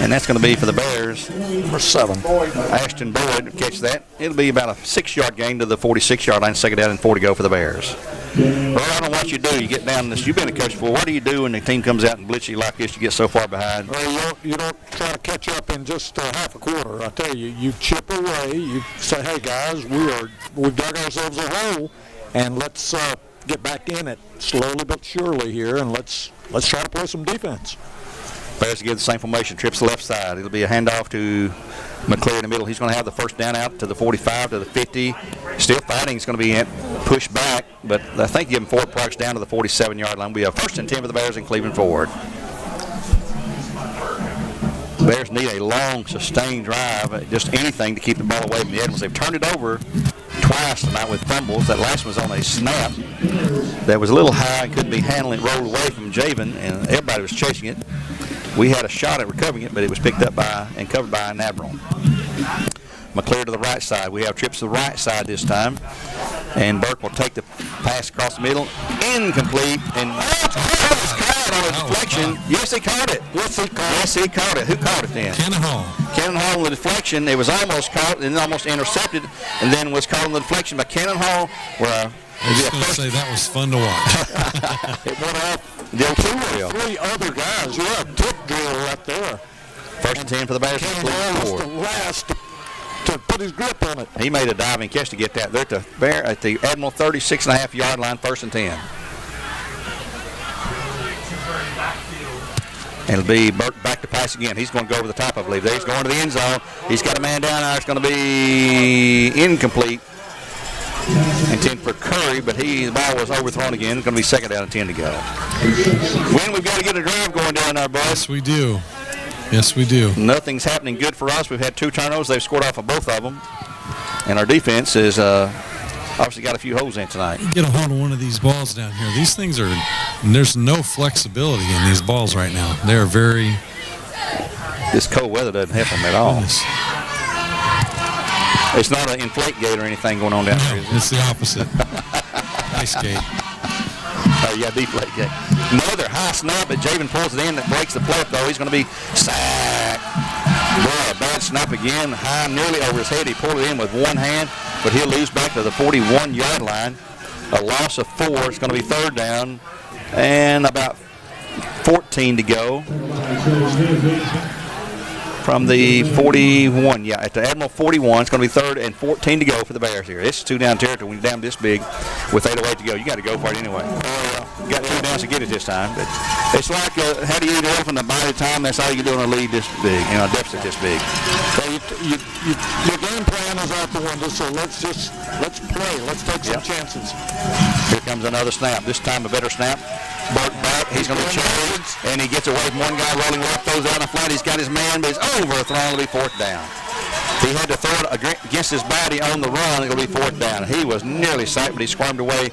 S1: And that's going to be for the Bears.
S6: Number 7.
S1: Ashton Boyd catch that. It'll be about a 6-yard gain to the 46-yard line. Second down and 4 to go for the Bears. Well, I don't know what you do. You get down this. You've been a coach before. What do you do when the team comes out and blitz you like this? You get so far behind.
S6: Well, you don't try to catch up in just half a quarter. I tell you, you chip away. You say, hey guys, we've dug ourselves a hole, and let's get back in it slowly but surely here, and let's try to play some defense.
S1: Bears give the same formation, trips to the left side. It'll be a handoff to McClear in the middle. He's going to have the first down out to the 45, to the 50. Still fighting. He's going to be pushed back, but I think give him Ford Parks down to the 47-yard line. We have 1st and 10 for the Bears in Cleveland forward. Bears need a long, sustained drive, just anything to keep the ball away from the Admirals. They've turned it over twice tonight with fumbles. That last one was on a snap that was a little high and couldn't be handled. It rolled away from Javen, and everybody was chasing it. We had a shot at recovering it, but it was picked up by and covered by an Admiral. McClear to the right side. We have trips to the right side this time. And Burke will take the pass across the middle. Incomplete. And caught on a deflection. Yes, he caught it. Yes, he caught it. Who caught it then?
S3: Cannon Hall.
S1: Cannon Hall on the deflection. It was almost caught and almost intercepted, and then was caught on the deflection by Cannon Hall.
S3: I was going to say that was fun to watch.
S6: It went off. Three other guys. Yeah, tip drill right there.
S1: 1st and 10 for the Bears.
S6: Cannon Hall was the last to put his grip on it.
S1: He made a diving catch to get that. They're at the Admiral 36.5-yard line, 1st and 10. And it'll be Burke back to pass again. He's going to go over the top, I believe. He's going to the end zone. He's got a man down there. It's going to be incomplete. Intended for Curry, but the ball was overthrown again. It's going to be 2nd down and 10 to go. When we've got to get a drive going down there, boys.
S3: Yes, we do. Yes, we do.
S1: Nothing's happening good for us. We've had 2 turnovers. They've scored off of both of them. And our defense has obviously got a few holes in tonight.
S3: Get a hold of one of these balls down here. These things are, there's no flexibility in these balls right now. They're very.
S1: This cold weather doesn't help them at all. Goodness. It's not an inflate gate or anything going on down there.
S3: It's the opposite. Ice gate.
S1: Yeah, deflate gate. Another high snap, but Javen pulls it in. That breaks the play up, though. He's going to be sacked. Boy, a bad snap again. High, nearly over his head. He pulled it in with one hand, but he'll lose back to the 41-yard line. A loss of 4. It's going to be 3rd down and about 14 to go. From the 41, yeah, at the Admiral 41, it's going to be 3rd and 14 to go for the Bears here. This is 2-down territory when you're down this big with 8:08 to go. You got to go for it anyway. You got 2 downs to get it this time. But it's like how do you eat an elephant by the time that's all you can do in a lead this big, a deficit this big.
S6: So your game plan is out the window, so let's play. Let's take some chances.
S1: Here comes another snap. This time a better snap. Burke back. He's going to charge, and he gets away from one guy rolling left, throws out in the flat. He's got his man, but he's overthrown. It'll be 4th down. He had to throw it against his body on the run. It'll be 4th down. He was nearly sacked, but he squirmed away,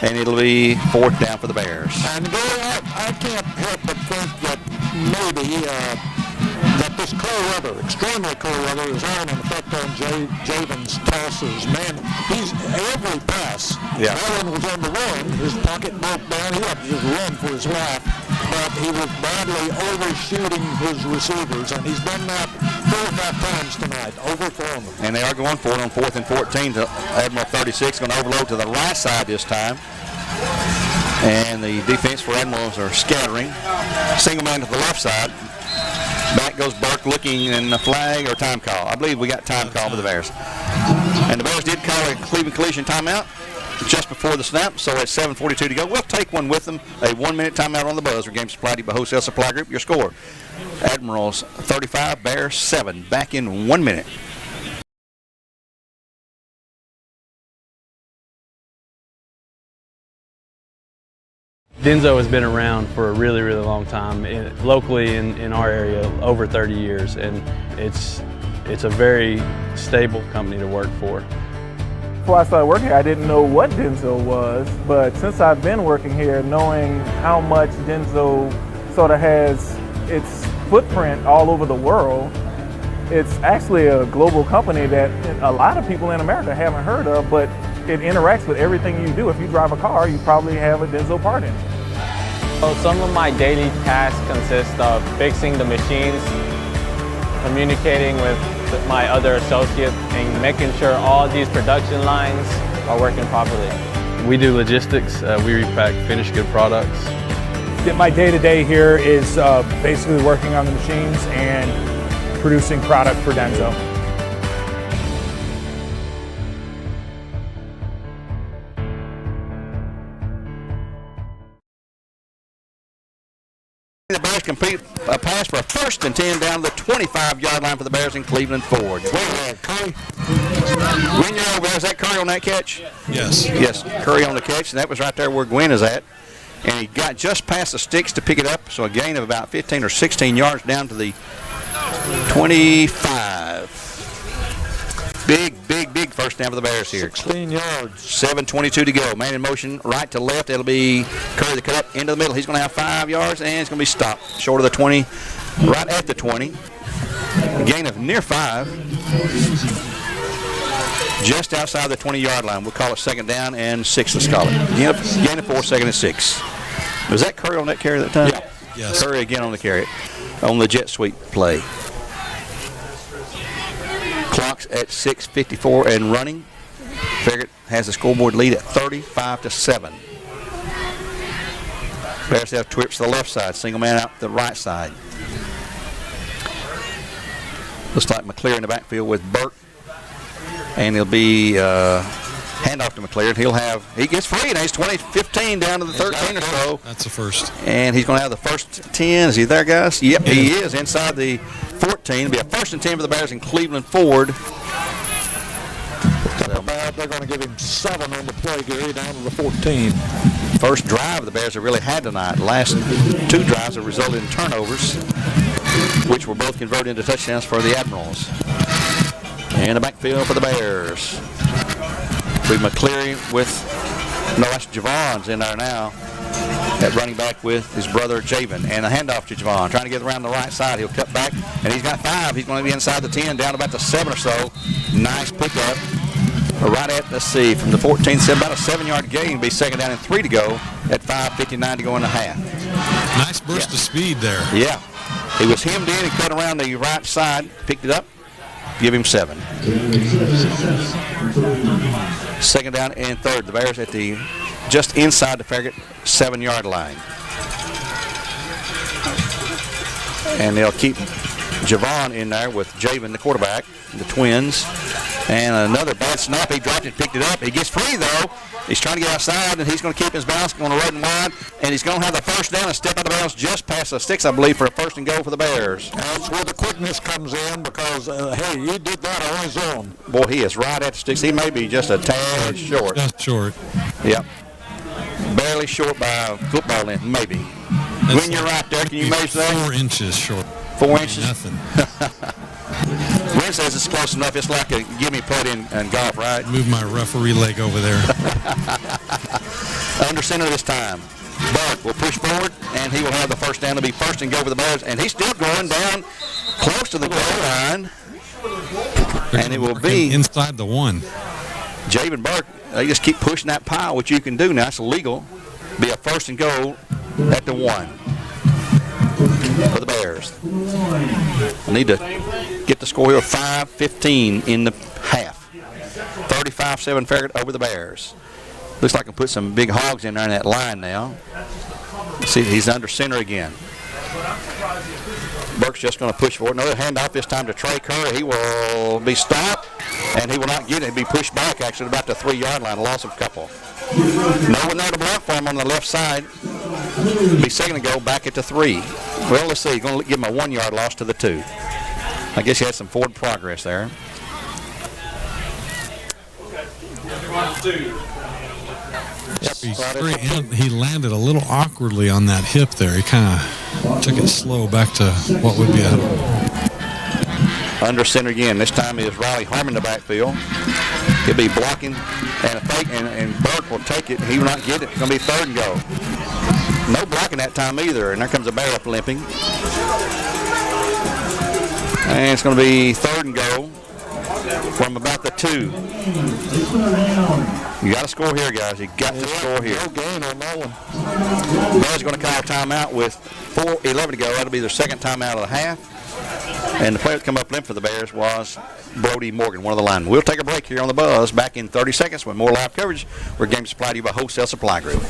S1: and it'll be 4th down for the Bears.
S6: And I can't help but think that maybe that this cold weather, extremely cold weather, is having an effect on Javen's tosses. Man, he's every pass.
S1: Yeah.
S6: That one was on the run. His pocket broke down. He had to just run for his life. But he was badly overshooting his receivers, and he's done that 4 or 5 times tonight, overthrown them.
S1: And they are going for it on 4th and 14. The Admiral 36 going to overload to the right side this time. And the defense for Admirals are scattering. Single man to the left side. Back goes Burke looking in the flag or time call. I believe we got time call for the Bears. And the Bears did call a Cleveland collision timeout just before the snap, so at 7:42 to go. We'll take one with them. A 1-minute timeout on the buzzer. Game supplied to you by Wholesale Supply Group. Your score, Admirals 35, Bears 7. Back in 1 minute.
S12: Denso has been around for a really, really long time, locally in our area, over 30 years, and it's a very stable company to work for.
S13: Before I started working here, I didn't know what Denso was, but since I've been working here, knowing how much Denso sort of has its footprint all over the world, it's actually a global company that a lot of people in America haven't heard of, but it interacts with everything you do. If you drive a car, you probably have a Denso part in it.
S14: So some of my daily tasks consist of fixing the machines, communicating with my other associates, and making sure all these production lines are working properly.
S12: We do logistics. We repack finished good products.
S15: My day-to-day here is basically working on the machines and producing product for Denso.
S1: The Bears complete a pass for a 1st and 10 down to the 25-yard line for the Bears in Cleveland Ford. Curry. When you're over there, is that Curry on that catch?
S3: Yes.
S1: Yes, Curry on the catch, and that was right there where Gwen is at. And he got just past the sticks to pick it up, so a gain of about 15 or 16 yards down to the 25. Big first down for the Bears here.
S6: 16 yards.
S1: 7:22 to go. Man in motion, right to left. It'll be Curry the cut up into the middle. He's going to have 5 yards, and it's going to be stopped short of the 20, right at the 20. A gain of near 5. Just outside the 20-yard line. We'll call it 2nd down and 6, let's call it. Gain of 4, 2nd and 6. Was that Curry on that carry that time?
S6: Yeah.
S3: Yes.
S1: Curry again on the carry, on the jet sweep play. Clock's at 6:54 and running. Farragut has the scoreboard lead at 35-7. Bears have trips to the left side, single man out the right side. Looks like McClear in the backfield with Burke. And he'll be handoff to McClear. He gets free, and he's 20-15 down to the 13 or so.
S3: That's the first.
S1: And he's going to have the first 10. Is he there, guys? Yep, he is inside the 14. It'll be a 1st and 10 for the Bears in Cleveland Ford.
S6: They're going to give him 7 on the play, Gary, down to the 14.
S1: First drive the Bears have really had tonight. The last 2 drives have resulted in turnovers, which were both converted into touchdowns for the Admirals. And the backfield for the Bears. With McCleary that's Javon's in there now. At running back with his brother Javen. And a handoff to Javon. Trying to get around the right side. He'll cut back. And he's got 5. He's going to be inside the 10, down about the 7 or so. Nice pickup. Right at, from the 14, about a 7-yard gain. Be 2nd down and 3 to go at 5:59 to go in the half.
S3: Nice burst of speed there.
S1: Yeah. He was hemmed in and cut around the right side. Picked it up. Give him 7. 2nd down and 3rd. The Bears at just inside the Farragut 7-yard line. And they'll keep Javon in there with Javen, the quarterback, the Twins. And another bad snap. He dropped it, picked it up. He gets free, though. He's trying to get outside, and he's going to keep his balance, going to run wide, and he's going to have the 1st down and step out of bounds just past the sticks, I believe, for a 1st and goal for the Bears.
S6: That's where the quickness comes in because, hey, he did that on his own.
S1: Boy, he is right at the sticks. He may be just a tad short.
S3: Just short.
S1: Yep. Barely short by a football length, maybe. When you're right there, can you measure that?
S3: 4 inches short.
S1: 4 inches?
S3: Nothing.
S1: Gwen says it's close enough. It's like a gimme putt in golf, right?
S3: Move my referee leg over there.
S1: Under center this time. Buck will push forward, and he will have the 1st down. It'll be 1st and go for the Bears, and he's still going down close to the goal line. And it will be
S3: inside the 1.
S1: Javen Burke. They just keep pushing that pile, which you can do now. It's illegal. Be a 1st and goal at the 1 for the Bears. I need to get the score here. 5:15 in the half. 35-7 Farragut over the Bears. Looks like I can put some big hogs in there in that line now. See, he's under center again. Burke's just going to push forward. Another handoff this time to Trey Curry. He will be stopped, and he will not get it. He'll be pushed back, actually, about the 3-yard line. Loss of a couple. No one there to block for him on the left side. Be 2nd and go back at the 3. Well, let's see. He's going to give him a 1-yard loss to the 2. I guess he had some forward progress there.
S3: He landed a little awkwardly on that hip there. He kind of took it slow back to what would be a...
S1: Under center again. This time is Riley Harmon in the backfield. He'll be blocking and a fake, and Burke will take it. He will not get it. It's going to be 3rd and go. No blocking that time either, and there comes a bear up limping. And it's going to be 3rd and go from about the 2. You got to score here, guys. You got to score here.
S6: No gain on that one.
S1: Bears going to call a timeout with 4:11 to go. That'll be their 2nd timeout of the half. And the player that come up limp for the Bears was Brody Morgan, one of the linemen. We'll take a break here on the Buzz. Back in 30 seconds with more live coverage. We're game supplied to you by Wholesale Supply Group.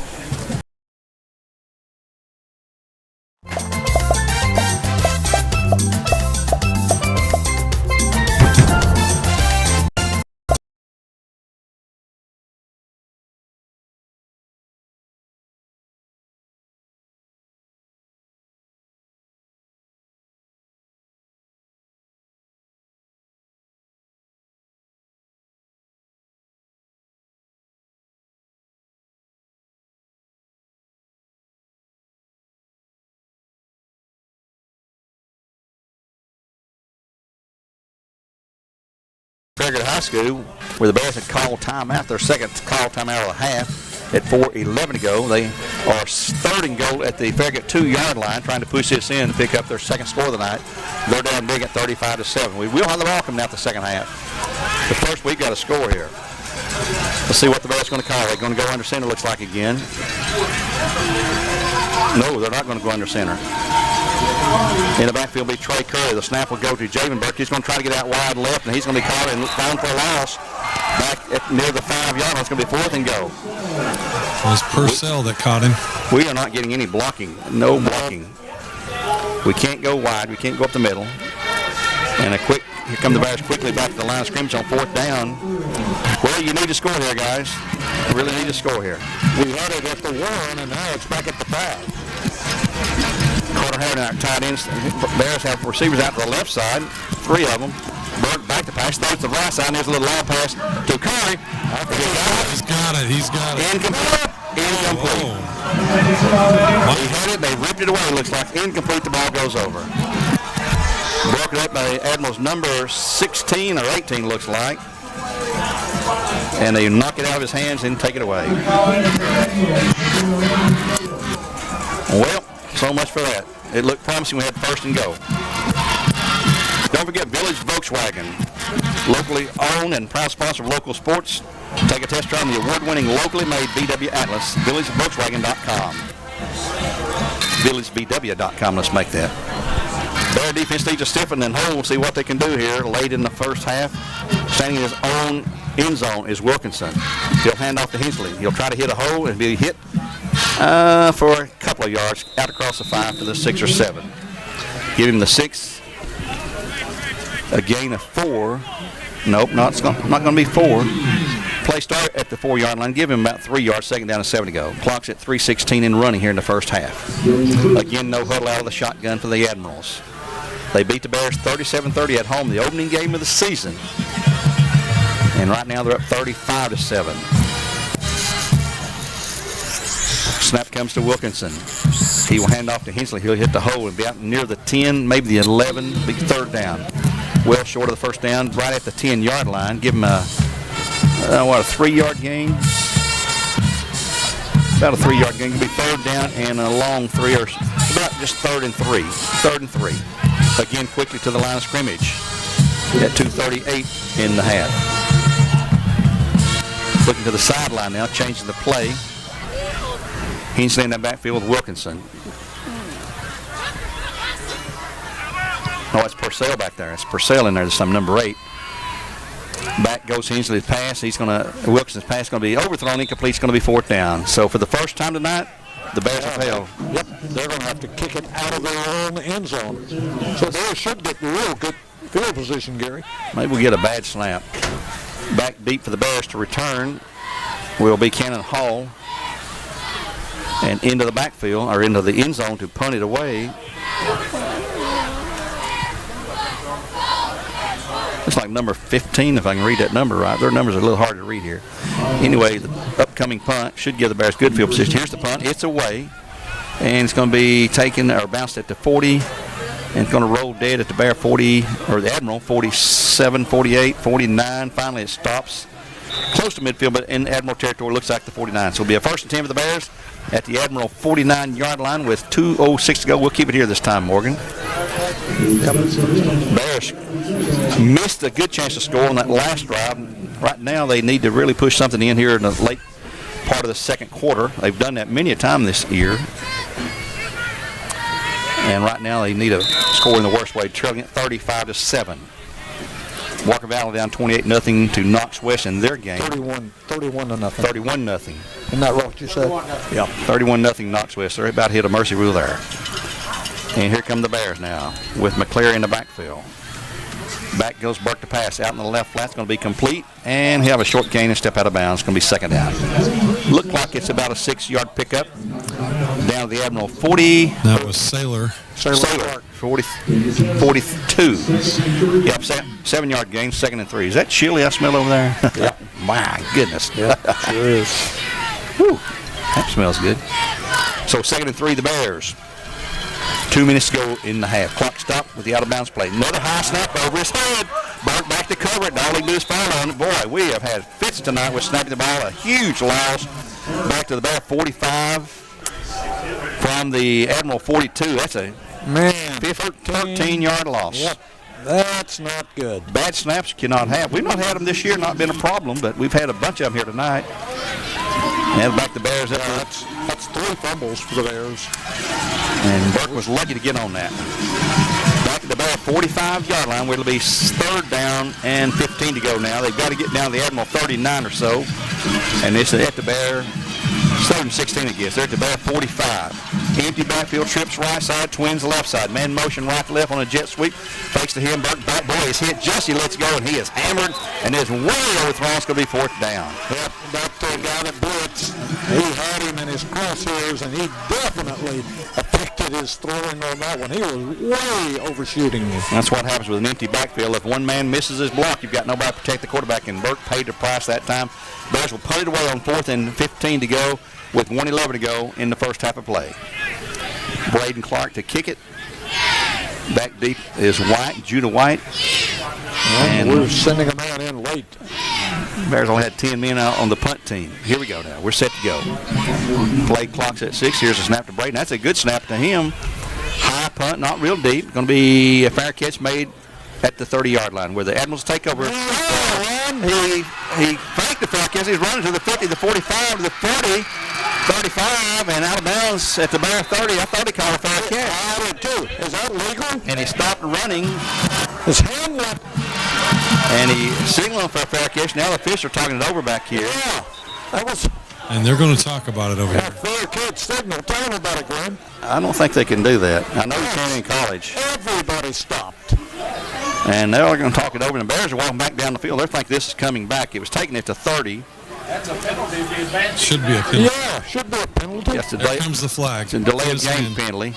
S1: Perry High School, where the Bears had called timeout, their second call timeout of the half at 4:11 to go. They are third and goal at the Farragut 2-yard line, trying to push this in to pick up their second score of the night. They're down big at 35-7. We will have the ball coming out the second half. But first, we've got a score here. Let's see what the Bears are going to call. They're going to go under center, looks like, again. No, they're not going to go under center. In the backfield will be Trey Curry. The snap will go to Javen Burke. He's going to try to get out wide left, and he's going to be caught and found for a loss back near the 5-yard line. It's going to be fourth and go.
S3: It was Purcell that caught him.
S1: We are not getting any blocking. No blocking. We can't go wide. We can't go up the middle. And here come the Bears quickly back to the line of scrimmage on fourth down. Well, you need to score here, guys. You really need to score here.
S6: We had it at the 1, and now it's back at the 5.
S1: Carter Harron, our tight ends. Bears have receivers out to the left side, 3 of them. Burke back to pass, throws to the right side, and there's a little long pass to Curry.
S3: He's got it.
S1: Incomplete. Incomplete. He had it, they ripped it away, it looks like. Incomplete, the ball goes over. Broken up by Admirals number 16 or 18, looks like. And they knock it out of his hands and take it away. Well, so much for that. It looked promising. We had first and go. Don't forget Village Volkswagen, locally owned and proud sponsor of local sports. Take a test drive on the award-winning locally made VW Atlas, villagevolkswagen.com. Villagebw.com, let's make that. Bear defense needs to stiffen and hold. We'll see what they can do here late in the first half. Standing in his own end zone is Wilkinson. He'll hand off to Hensley. He'll try to hit a hole and be hit for a couple of yards out across the 5 to the 6 or 7. Give him the 6. A gain of 4. Nope, it's not going to be 4. Play start at the 4-yard line. Give him about 3 yards, second down and 7 to go. Clock's at 3:16 in running here in the first half. Again, no huddle out of the shotgun for the Admirals. They beat the Bears 37-30 at home, the opening game of the season. And right now they're up 35-7. Snap comes to Wilkinson. He will hand off to Hensley. He'll hit the hole and be out near the 10, maybe the 11, big third down. Well short of the first down, right at the 10-yard line. Give him a 3-yard gain? About a 3-yard gain. It'll be third down and a long 3, or about just 3rd and 3. 3rd and 3. Again, quickly to the line of scrimmage at 2:38 in the half. Looking to the sideline now, changing the play. Hensley in that backfield with Wilkinson. Oh, it's Purcell back there. It's Purcell in there. There's some number 8. Back goes Hensley's pass. Wilkinson's pass is going to be overthrown, incomplete. It's going to be fourth down. So for the first time tonight, the Bears have failed.
S6: Yep, they're going to have to kick it out of their own end zone. So they should get real good field position, Gary.
S1: Maybe we'll get a bad snap. Back deep for the Bears to return will be Cannon Hall. And into the backfield, or into the end zone to punt it away. It's like number 15, if I can read that number right. Their numbers are a little hard to read here. Anyway, the upcoming punt should give the Bears good field position. Here's the punt. It's away. And it's going to be taken or bounced at the 40. And it's going to roll dead at the Bear 40, or the Admiral, 47, 48, 49. Finally, it stops close to midfield, but in Admiral territory, looks like the 49. So it'll be a 1st and 10 for the Bears at the Admiral 49-yard line with 2:06 to go. We'll keep it here this time, Morgan. Yep. Bears missed a good chance to score on that last drive. Right now, they need to really push something in here in the late part of the second quarter. They've done that many a time this year. And right now, they need to score in the worst way, trailing it 35-7. Walker Valley down 28-0 to Knox West in their game.
S6: 31-0.
S1: 31-0.
S6: Isn't that what you said?
S1: Yeah, 31-0 Knox West. They're about to hit a mercy rule there. And here come the Bears now with McCleary in the backfield. Back goes Burke to pass. Out in the left flat. It's going to be complete. And he'll have a short gain and step out of bounds. It's going to be second down. Looked like it's about a 6-yard pickup. Down to the Admiral 40.
S3: That was Sailor.
S1: 42. Yep, 7-yard gain, 2nd and 3. Is that chili I smell over there? Yep. My goodness.
S6: Yeah, sure is.
S1: Whew, that smells good. So 2nd and 3, the Bears. 2 minutes to go in the half. Clock stopped with the out-of-bounds play. Another high snap over his head. Burke back to cover it. All he can do is fall on it. Boy, we have had fits tonight with snapping the ball. A huge loss. Back to the Bear 45 from the Admiral 42. That's a 13-yard loss.
S6: Yep. That's not good.
S1: Bad snaps cannot have. We've not had them this year, not been a problem, but we've had a bunch of them here tonight. And back the Bears.
S6: That's 3 fumbles for the Bears.
S1: And Burke was lucky to get on that. Back at the Bear 45-yard line, where it'll be 3rd down and 15 to go now. They've got to get down to the Admiral 39 or so. And it's at the Bear 3rd and 16, I guess. They're at the Bear 45. Empty backfield, trips right side, twins left side. Man motion right to left on a jet sweep. Fakes to him. Burke back boy is hit. Jesse lets go, and he is hammered. And is way overthrown. It's going to be 4th down.
S6: Yep, that guy that blitzed, he had him in his crosshairs, and he definitely affected his throwing on that one. He was way overshooting me.
S1: That's what happens with an empty backfield. If one man misses his block, you've got nobody to protect the quarterback, and Burke paid the price that time. Bears will put it away on 4th and 15 to go with 1:11 to go in the first half of play. Braden Clark to kick it. Back deep is White, Judah White.
S6: And we're sending a man in late.
S1: Bears only had 10 men out on the punt team. Here we go now. We're set to go. Play clock's at 6. Here's a snap to Braden. That's a good snap to him. High punt, not real deep. Going to be a fair catch made at the 30-yard line where the Admirals take over. He faked the fair catch. He's running to the 50, the 45, to the 40, 35, and out of bounds at the Bear 30. I thought he called a fair catch.
S6: I did too. Is that legal?
S1: And he stopped running.
S6: His hand went.
S1: And he signaled for a fair catch. Now the fish are talking it over back here.
S6: Yeah, that was.
S3: And they're going to talk about it over here.
S6: Fair catch signal. Tell them about it, Glenn.
S1: I don't think they can do that. I know you can in college.
S6: Everybody stopped.
S1: And they're going to talk it over. And the Bears are walking back down the field. They think this is coming back. It was taking it to 30.
S2: That's a penalty. The advance.
S3: Should be a penalty.
S6: Yeah, should be a penalty.
S1: Yes,
S3: There comes the flag.
S1: It's a delay of game penalty.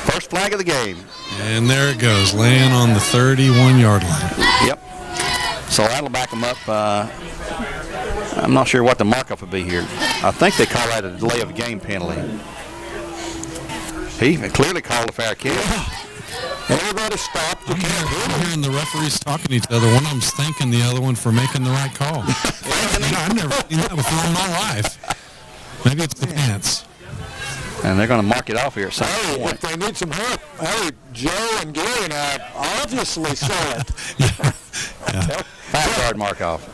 S1: First flag of the game.
S3: And there it goes, laying on the 31-yard line.
S1: Yep. So that'll back them up. I'm not sure what the markup would be here. I think they call that a delay of game penalty. He clearly called a fair catch.
S6: Yeah. Everybody stopped.
S3: I'm hearing the referees talking to each other. One of them's thanking the other one for making the right call. I've never seen that before in my life. Maybe it's the pants.
S1: And they're going to mark it off here at some point.
S6: If they need some help, hey, Joe and Gary now obviously saw it.
S3: Yeah.
S1: 5-yard mark off.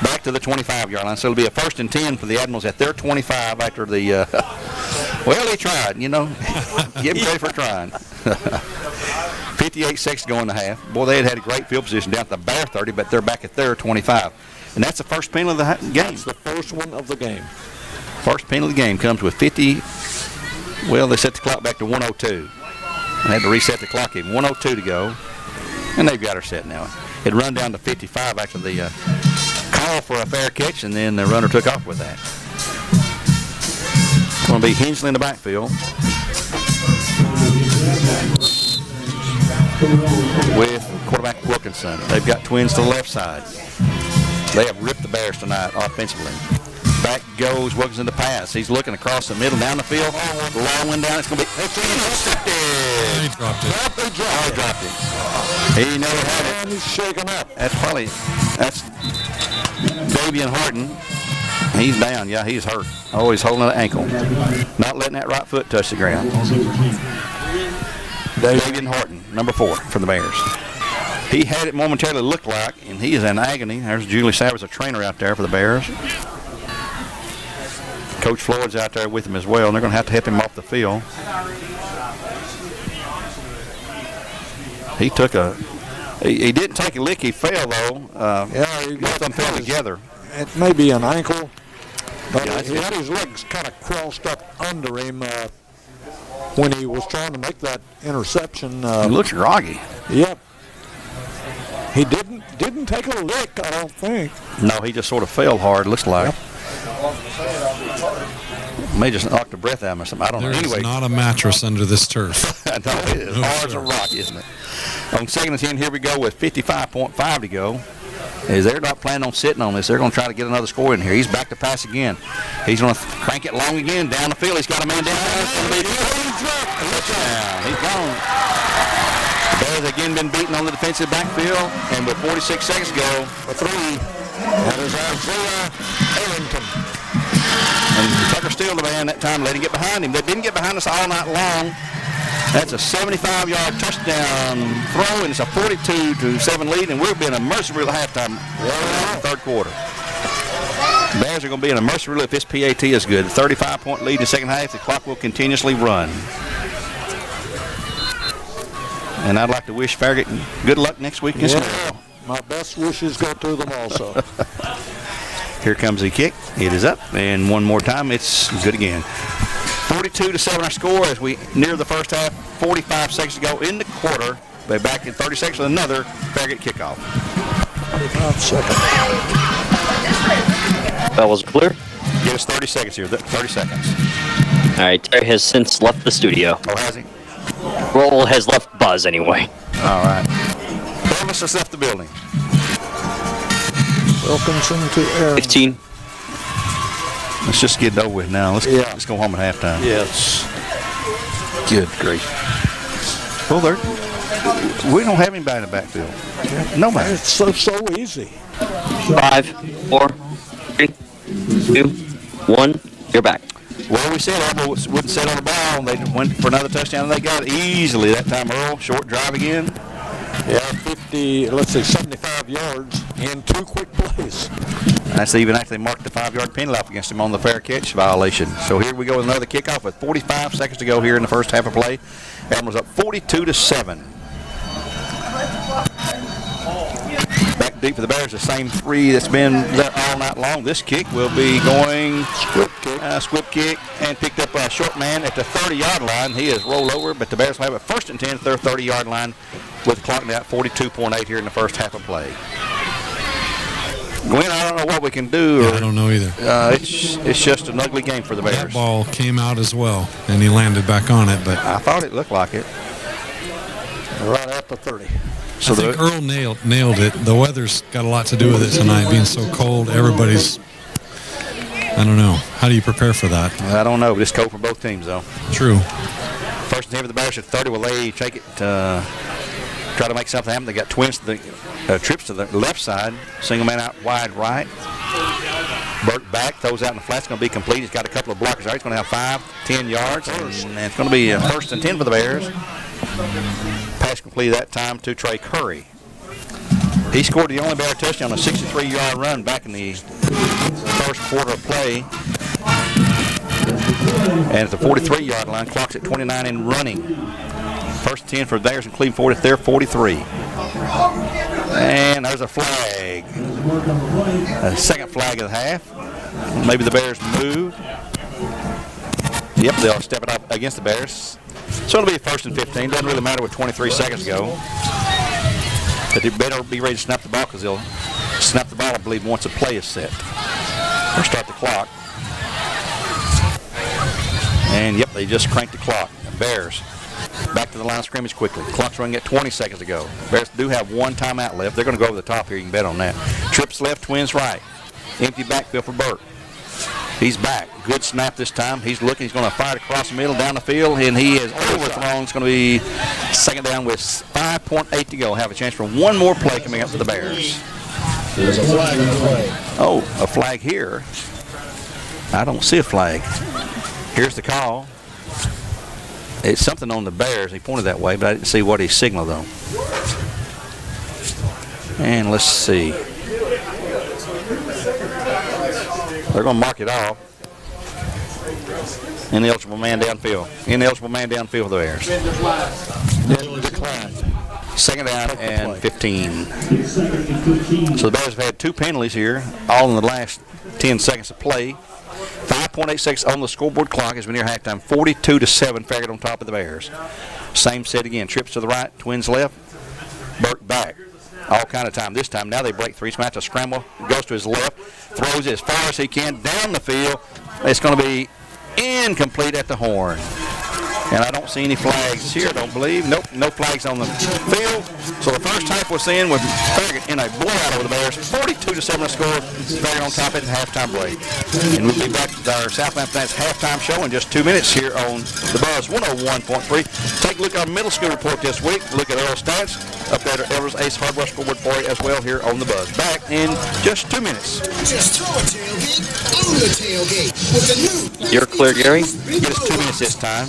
S1: Back to the 25-yard line. So it'll be a 1st and 10 for the Admirals at their 25 after the, well, he tried, you know. Give him credit for trying. 58 seconds to go in the half. Boy, they had a great field position down at the Bear 30, but they're back at their 25. And that's the first penalty of the game.
S6: That's the first one of the game.
S1: First penalty of the game comes with 50. Well, they set the clock back to 102. And they had to reset the clock even. 102 to go. And they've got her set now. It run down to 55 after the call for a fair catch, and then the runner took off with that. It's going to be Hensley in the backfield with quarterback Wilkinson. They've got twins to the left side. They have ripped the Bears tonight offensively. Back goes Wilkinson to pass. He's looking across the middle, down the field. Long one down. It's going to be intercepted.
S3: He dropped it.
S1: He dropped it. He never had it.
S6: And he's shaking up.
S1: That's Davian Horton. He's down. Yeah, he's hurt. Oh, he's holding an ankle. Not letting that right foot touch the ground. Davian Horton, number 4 for the Bears. He had it momentarily look like, and he is in agony. There's Julie Savage, a trainer out there for the Bears. Coach Floyd's out there with him as well, and they're going to have to help him off the field. He didn't take a lick. He fell, though.
S6: He
S1: both of them fell together.
S6: It may be an ankle, but
S1: Yeah,
S6: he had his legs kind of crossed up under him when he was trying to make that interception.
S1: He looks groggy.
S6: Yep. He didn't take a lick, I don't think.
S1: No, he just sort of fell hard, looks like. May just knock the breath out of him or something. I don't know. Anyway,
S3: There's not a mattress under this turf.
S1: No, it is hard as a rock, isn't it? On 2nd and 10, here we go with 55.5 to go. As they're not planning on sitting on this. They're going to try to get another score in here. He's back to pass again. He's going to crank it long again down the field. He's got a man down there. He's gone. Bears again been beaten on the defensive backfield, and with 46 seconds to go,
S6: a 3. That is Isaiah Arrington.
S1: And Tucker Steele, the man, that time let him get behind him. They didn't get behind us all night long. That's a 75-yard touchdown throw, and it's a 42-7 lead, and we'll be in a mercy rule at halftime, third quarter. Bears are going to be in a mercy rule if this PAT is good. 35-point lead in the second half. The clock will continuously run. And I'd like to wish Farragut good luck next week.
S6: Yeah, my best wishes go to them also.
S1: Here comes the kick. It is up, and one more time, it's good again. 42-7 our score as we near the first half. 45 seconds to go in the quarter. They're back in 30 seconds with another Farragut kickoff.
S6: 45 seconds.
S5: That was clear.
S1: Give us 30 seconds here. 30 seconds.
S5: All right, Terry has since left the studio.
S1: Oh, has he?
S5: Roll has left Buzz anyway.
S1: All right. Elvis has left the building.
S6: Wilkinson to Aaron.
S5: 15.
S1: Let's just get it over with now. Let's go home at halftime.
S6: Yes.
S1: Good grief. Well, we don't have anybody in the backfield. Nobody.
S6: It's so easy.
S5: 5, 4, 3, 2, 1. You're back.
S1: Well, we said Earl wouldn't set on the ball. They went for another touchdown, and they got it easily that time. Earl, short drive again.
S6: Yeah, 75 yards in 2 quick plays.
S1: That's even after they marked the 5-yard penalty off against him on the fair catch violation. So here we go with another kickoff with 45 seconds to go here in the first half of play. Admirals up 42-7. Back deep for the Bears, the same 3 that's been there all night long. This kick will be going squib kick, and picked up a short man at the 30-yard line. He is rolled over, but the Bears will have it first and 10 at their 30-yard line with the clock now at 42.8 here in the first half of play. Glenn, I don't know what we can do.
S3: Yeah, I don't know either.
S1: It's just an ugly game for the Bears.
S3: That ball came out as well, and he landed back on it. But
S1: I thought it looked like it.
S6: Right at the 30.
S3: So I think Earl nailed it. The weather's got a lot to do with it tonight, being so cold. Everybody's, I don't know. How do you prepare for that?
S1: I don't know. It's cold for both teams, though.
S3: True.
S1: First and 10 for the Bears at 30. Will they take it, try to make something happen? They got twins to the trips to the left side. Single man out wide right. Burt back, throws out in the flat. It's going to be complete. He's got a couple of blockers there. He's going to have 5-10 yards. And it's going to be first and 10 for the Bears. Pass complete that time to Trey Curry. He scored the only Bear touchdown on a 63-yard run back in the first quarter of play. And at the 43-yard line, clock's at 29 and running. First and 10 for the Bears in Cleveland 40 at their 43. And there's a flag. A second flag of the half. Maybe the Bears move. Yep, they'll step it up against the Bears. So it'll be first and 15. Doesn't really matter with 23 seconds to go. But they better be ready to snap the ball because they'll snap the ball, I believe, once a play is set. Or start the clock. And, yep, they just cranked the clock. Bears back to the line of scrimmage quickly. Clock's running at 20 seconds to go. Bears do have one timeout left. They're going to go over the top here. You can bet on that. Trips left, Twins right. Empty backfield for Burke. He's back. Good snap this time. He's looking. He's going to fire it across the middle, down the field, and he is overthrown. It's going to be second down with 5.8 to go. Have a chance for one more play coming up for the Bears.
S6: There's a flag in play.
S1: Oh, a flag here. I don't see a flag. Here's the call. It's something on the Bears. He pointed that way, but I didn't see what he signaled on. And let's see. They're going to mark it off. Ineligible man downfield. Ineligible man downfield for the Bears.
S6: Declined.
S1: Second down and 15. So the Bears have had 2 penalties here, all in the last 10 seconds of play. 5.8 seconds on the scoreboard clock as we near halftime. 42-7, Farragut on top of the Bears. Same set again. Trips to the right, Twins left. Burke back. All kind of time. This time, now they break 3. Smash a scramble. Goes to his left. Throws it as far as he can down the field. It's going to be incomplete at the horn. And I don't see any flags here, I don't believe. Nope, no flags on the field. So the first half was in with Farragut in a blowout over the Bears. 42-7 score. Farragut on top at the halftime break. And we'll be back with our Southland Fanatics halftime show in just 2 minutes here on the Buzz 101.3. Take a look at our middle school report this week. Look at Earl stats. Up there at Everest Ace Hardware scoreboard for you as well here on the Buzz. Back in just 2 minutes.
S16: Just throw a tailgate on the tailgate with the new.
S5: You're clear, Gary?
S1: Give us 2 minutes this time.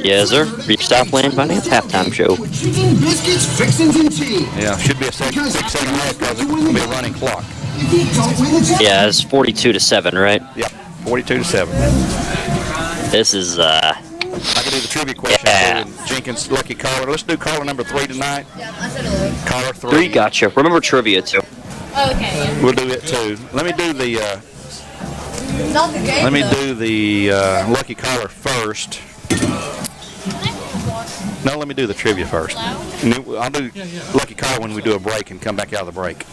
S5: Yes, sir. Reach Southland Finance halftime show.
S16: Chicken, biscuits, fixins, and tea.
S1: Yeah, should be a second half because it's going to be a running clock.
S5: Yeah, it's 42-7, right?
S1: Yep, 42-7.
S5: This is,
S1: I can do the trivia question.
S5: Yeah.
S1: Jenkins, lucky caller. Let's do caller number 3 tonight. Caller 3.
S5: 3, gotcha. Remember trivia, too.
S9: Okay.
S1: We'll do it, too. Let me do the...
S9: Not the game.
S1: Let me do the lucky caller first. No, let me do the trivia first. I'll do lucky caller when we do a break and come back out of the break.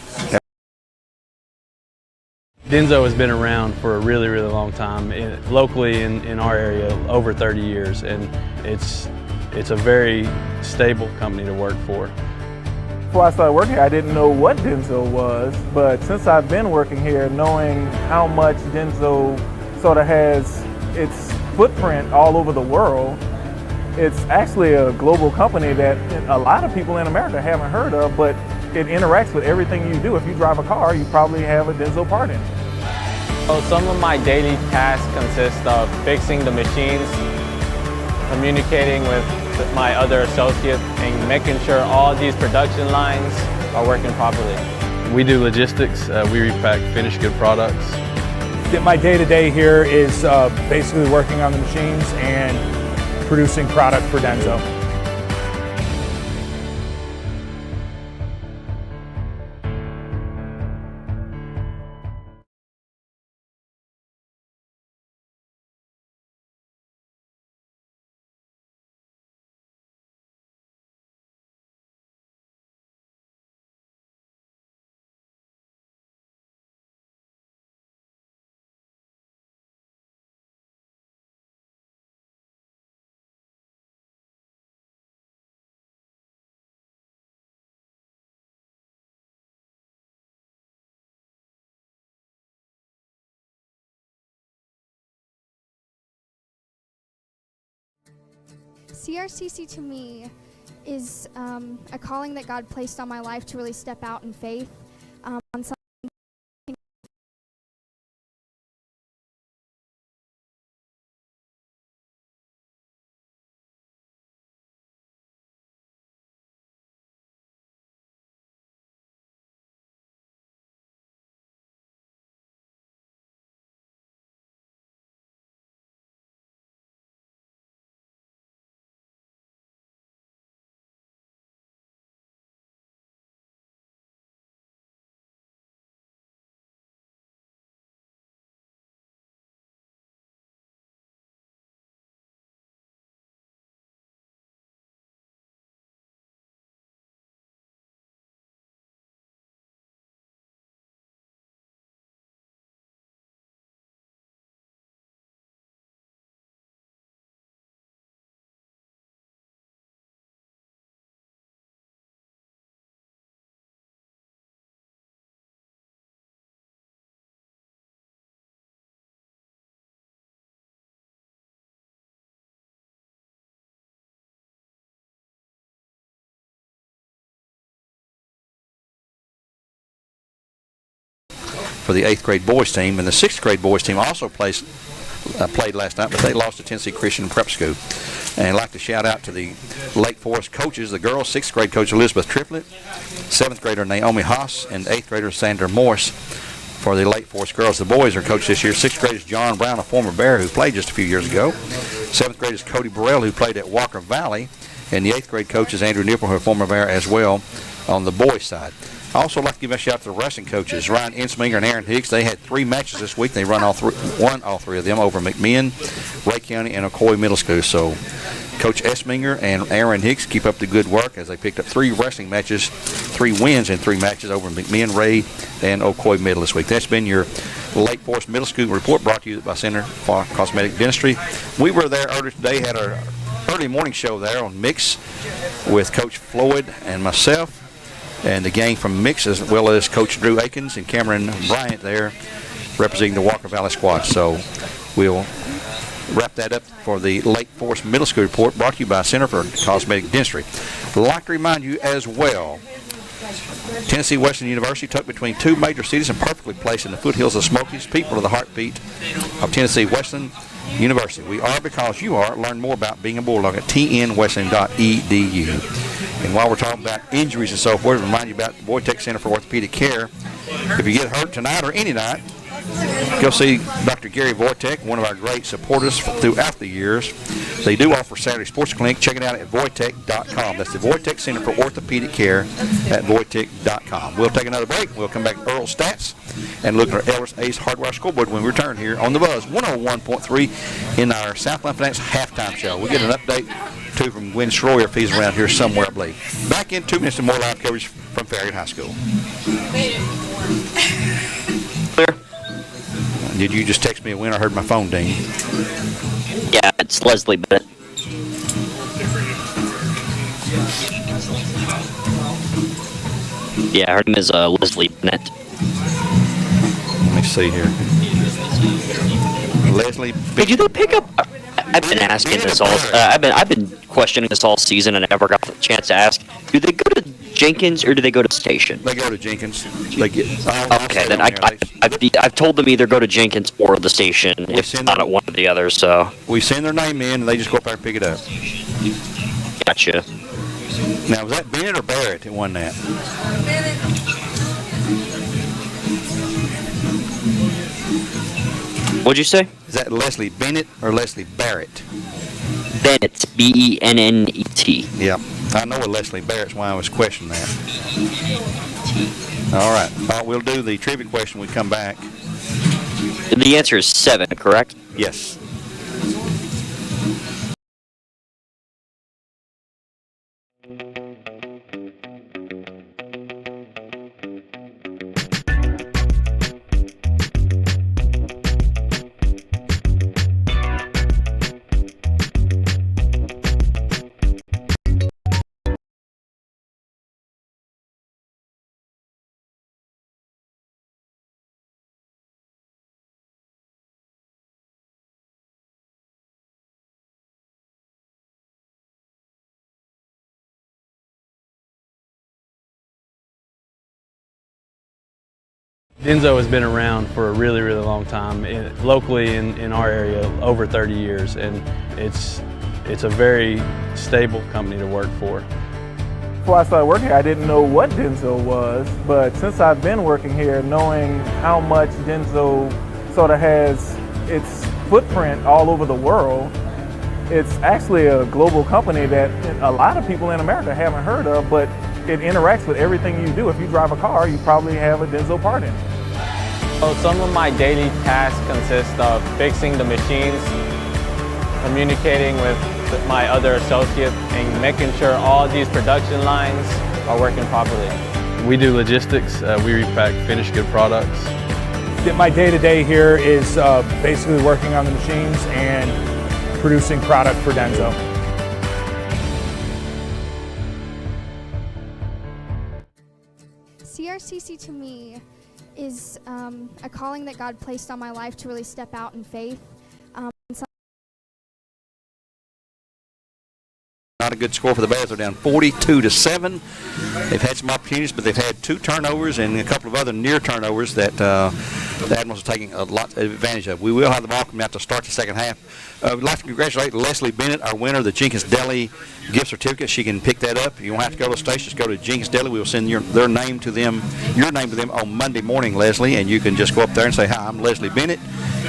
S12: Denso has been around for a really, really long time, locally in our area, over 30 years, and it's a very stable company to work for.
S13: Before I started working here, I didn't know what Denso was, but since I've been working here, knowing how much Denso sort of has its footprint all over the world, it's actually a global company that a lot of people in America haven't heard of, but it interacts with everything you do. If you drive a car, you probably have a Denso part in it.
S14: So some of my daily tasks consist of fixing the machines, communicating with my other associates, and making sure all these production lines are working properly.
S12: We do logistics. We repack finished good products.
S15: My day-to-day here is basically working on the machines and producing product for Denso.
S7: CRCC to me is a calling that God placed on my life to really step out in faith on something.
S1: For the 8th grade boys team, and the 6th grade boys team also played last night, but they lost to Tennessee Christian Prep School. And I'd like to shout out to the Lake Forest coaches, the girls, 6th grade coach Elizabeth Triplett, 7th grader Naomi Haas, and 8th grader Sandra Morris for the Lake Forest girls. The boys are coached this year. 6th grade is John Brown, a former Bear who played just a few years ago. 7th grade is Cody Burrell, who played at Walker Valley. And the 8th grade coach is Andrew Nipple, who is a former Bear as well on the boys' side. I also like to give a shout out to the wrestling coaches, Ryan Insminger and Aaron Hicks. They had 3 matches this week. They won all three of them over McMinn, Ray County, and Ocoee Middle School. So Coach Esminger and Aaron Hicks keep up the good work as they picked up 3 wrestling matches, 3 wins in 3 matches over McMinn, Ray, and Ocoee Middle this week. That's been your Lake Forest Middle School report brought to you by Center for Cosmetic Dentistry. We were there earlier today, had our early morning show there on Mix with Coach Floyd and myself and the gang from Mix, as well as Coach Drew Akins and Cameron Bryant there representing the Walker Valley squad. So we'll wrap that up for the Lake Forest Middle School report brought to you by Center for Cosmetic Dentistry. I'd like to remind you as well, Tennessee Western University, tucked between 2 major cities and perfectly placed in the foothills of Smokies, people are the heartbeat of Tennessee Western University. We are because you are. Learn more about being a Bulldog at tnwestern.edu. And while we're talking about injuries and so forth, remind you about the Wojtek Center for Orthopedic Care. If you get hurt tonight or any night, go see Dr. Gary Wojtek, one of our great supporters throughout the years. They do offer Saturday Sports Clinic. Check it out at Wojtek.com. That's the Wojtek Center for Orthopedic Care at Wojtek.com. We'll take another break. We'll come back to Earl Stats and look at our Ellis Ace Hardware Scoreboard when we return here on the Buzz 101.3 in our Southland Finance halftime show. We'll get an update, too, from Gwen Schroyer if he's around here somewhere, I believe. Back in 2 minutes and more live coverage from Farragut High School.
S5: Clear.
S1: Did you just text me when I heard my phone ding?
S5: Yeah, it's Leslie Bennett. Yeah, her name is Leslie Bennett.
S1: Let me see here. Leslie.
S5: Hey, do they pick up? I've been asking this all. I've been questioning this all season, and I never got the chance to ask. Do they go to Jenkins or do they go to Station?
S1: They go to Jenkins. They get.
S5: Okay, then I've told them either go to Jenkins or the Station, if not at one or the other. So
S1: we send their name in, and they just go up there and pick it up.
S5: Gotcha.
S1: Now, was that Bennett or Barrett that won that?
S5: What'd you say?
S1: Is that Leslie Bennett or Leslie Barrett?
S5: Bennett, B-E-N-N-E-T.
S1: Yep. I know a Leslie Barrett's why I was questioning that. All right. We'll do the trivia question when we come back.
S5: The answer is 7, correct?
S1: Yes.
S12: Denso has been around for a really, really long time, locally in our area, over 30 years, and it's a very stable company to work for.
S13: Before I started working here, I didn't know what Denso was, but since I've been working here, knowing how much Denso sort of has its footprint all over the world, it's actually a global company that a lot of people in America haven't heard of, but it interacts with everything you do. If you drive a car, you probably have a Denso part in it.
S14: So some of my daily tasks consist of fixing the machines, communicating with my other associates, and making sure all these production lines are working properly.
S12: We do logistics. We repack finished good products.
S15: My day-to-day here is basically working on the machines and producing product for Denso.
S7: CRCC to me is a calling that God placed on my life to really step out in faith.
S1: Not a good score for the Bears. They're down 42-7. They've had some opportunities, but they've had 2 turnovers and a couple of other near turnovers that the Admirals are taking a lot of advantage of. We will have the ball coming out to start the second half. We'd like to congratulate Leslie Bennett, our winner of the Jenkins Deli gift certificate. She can pick that up. You won't have to go to the station. Just go to Jenkins Deli. We will send your name to them on Monday morning, Leslie, and you can just go up there and say, "Hi, I'm Leslie Bennett,"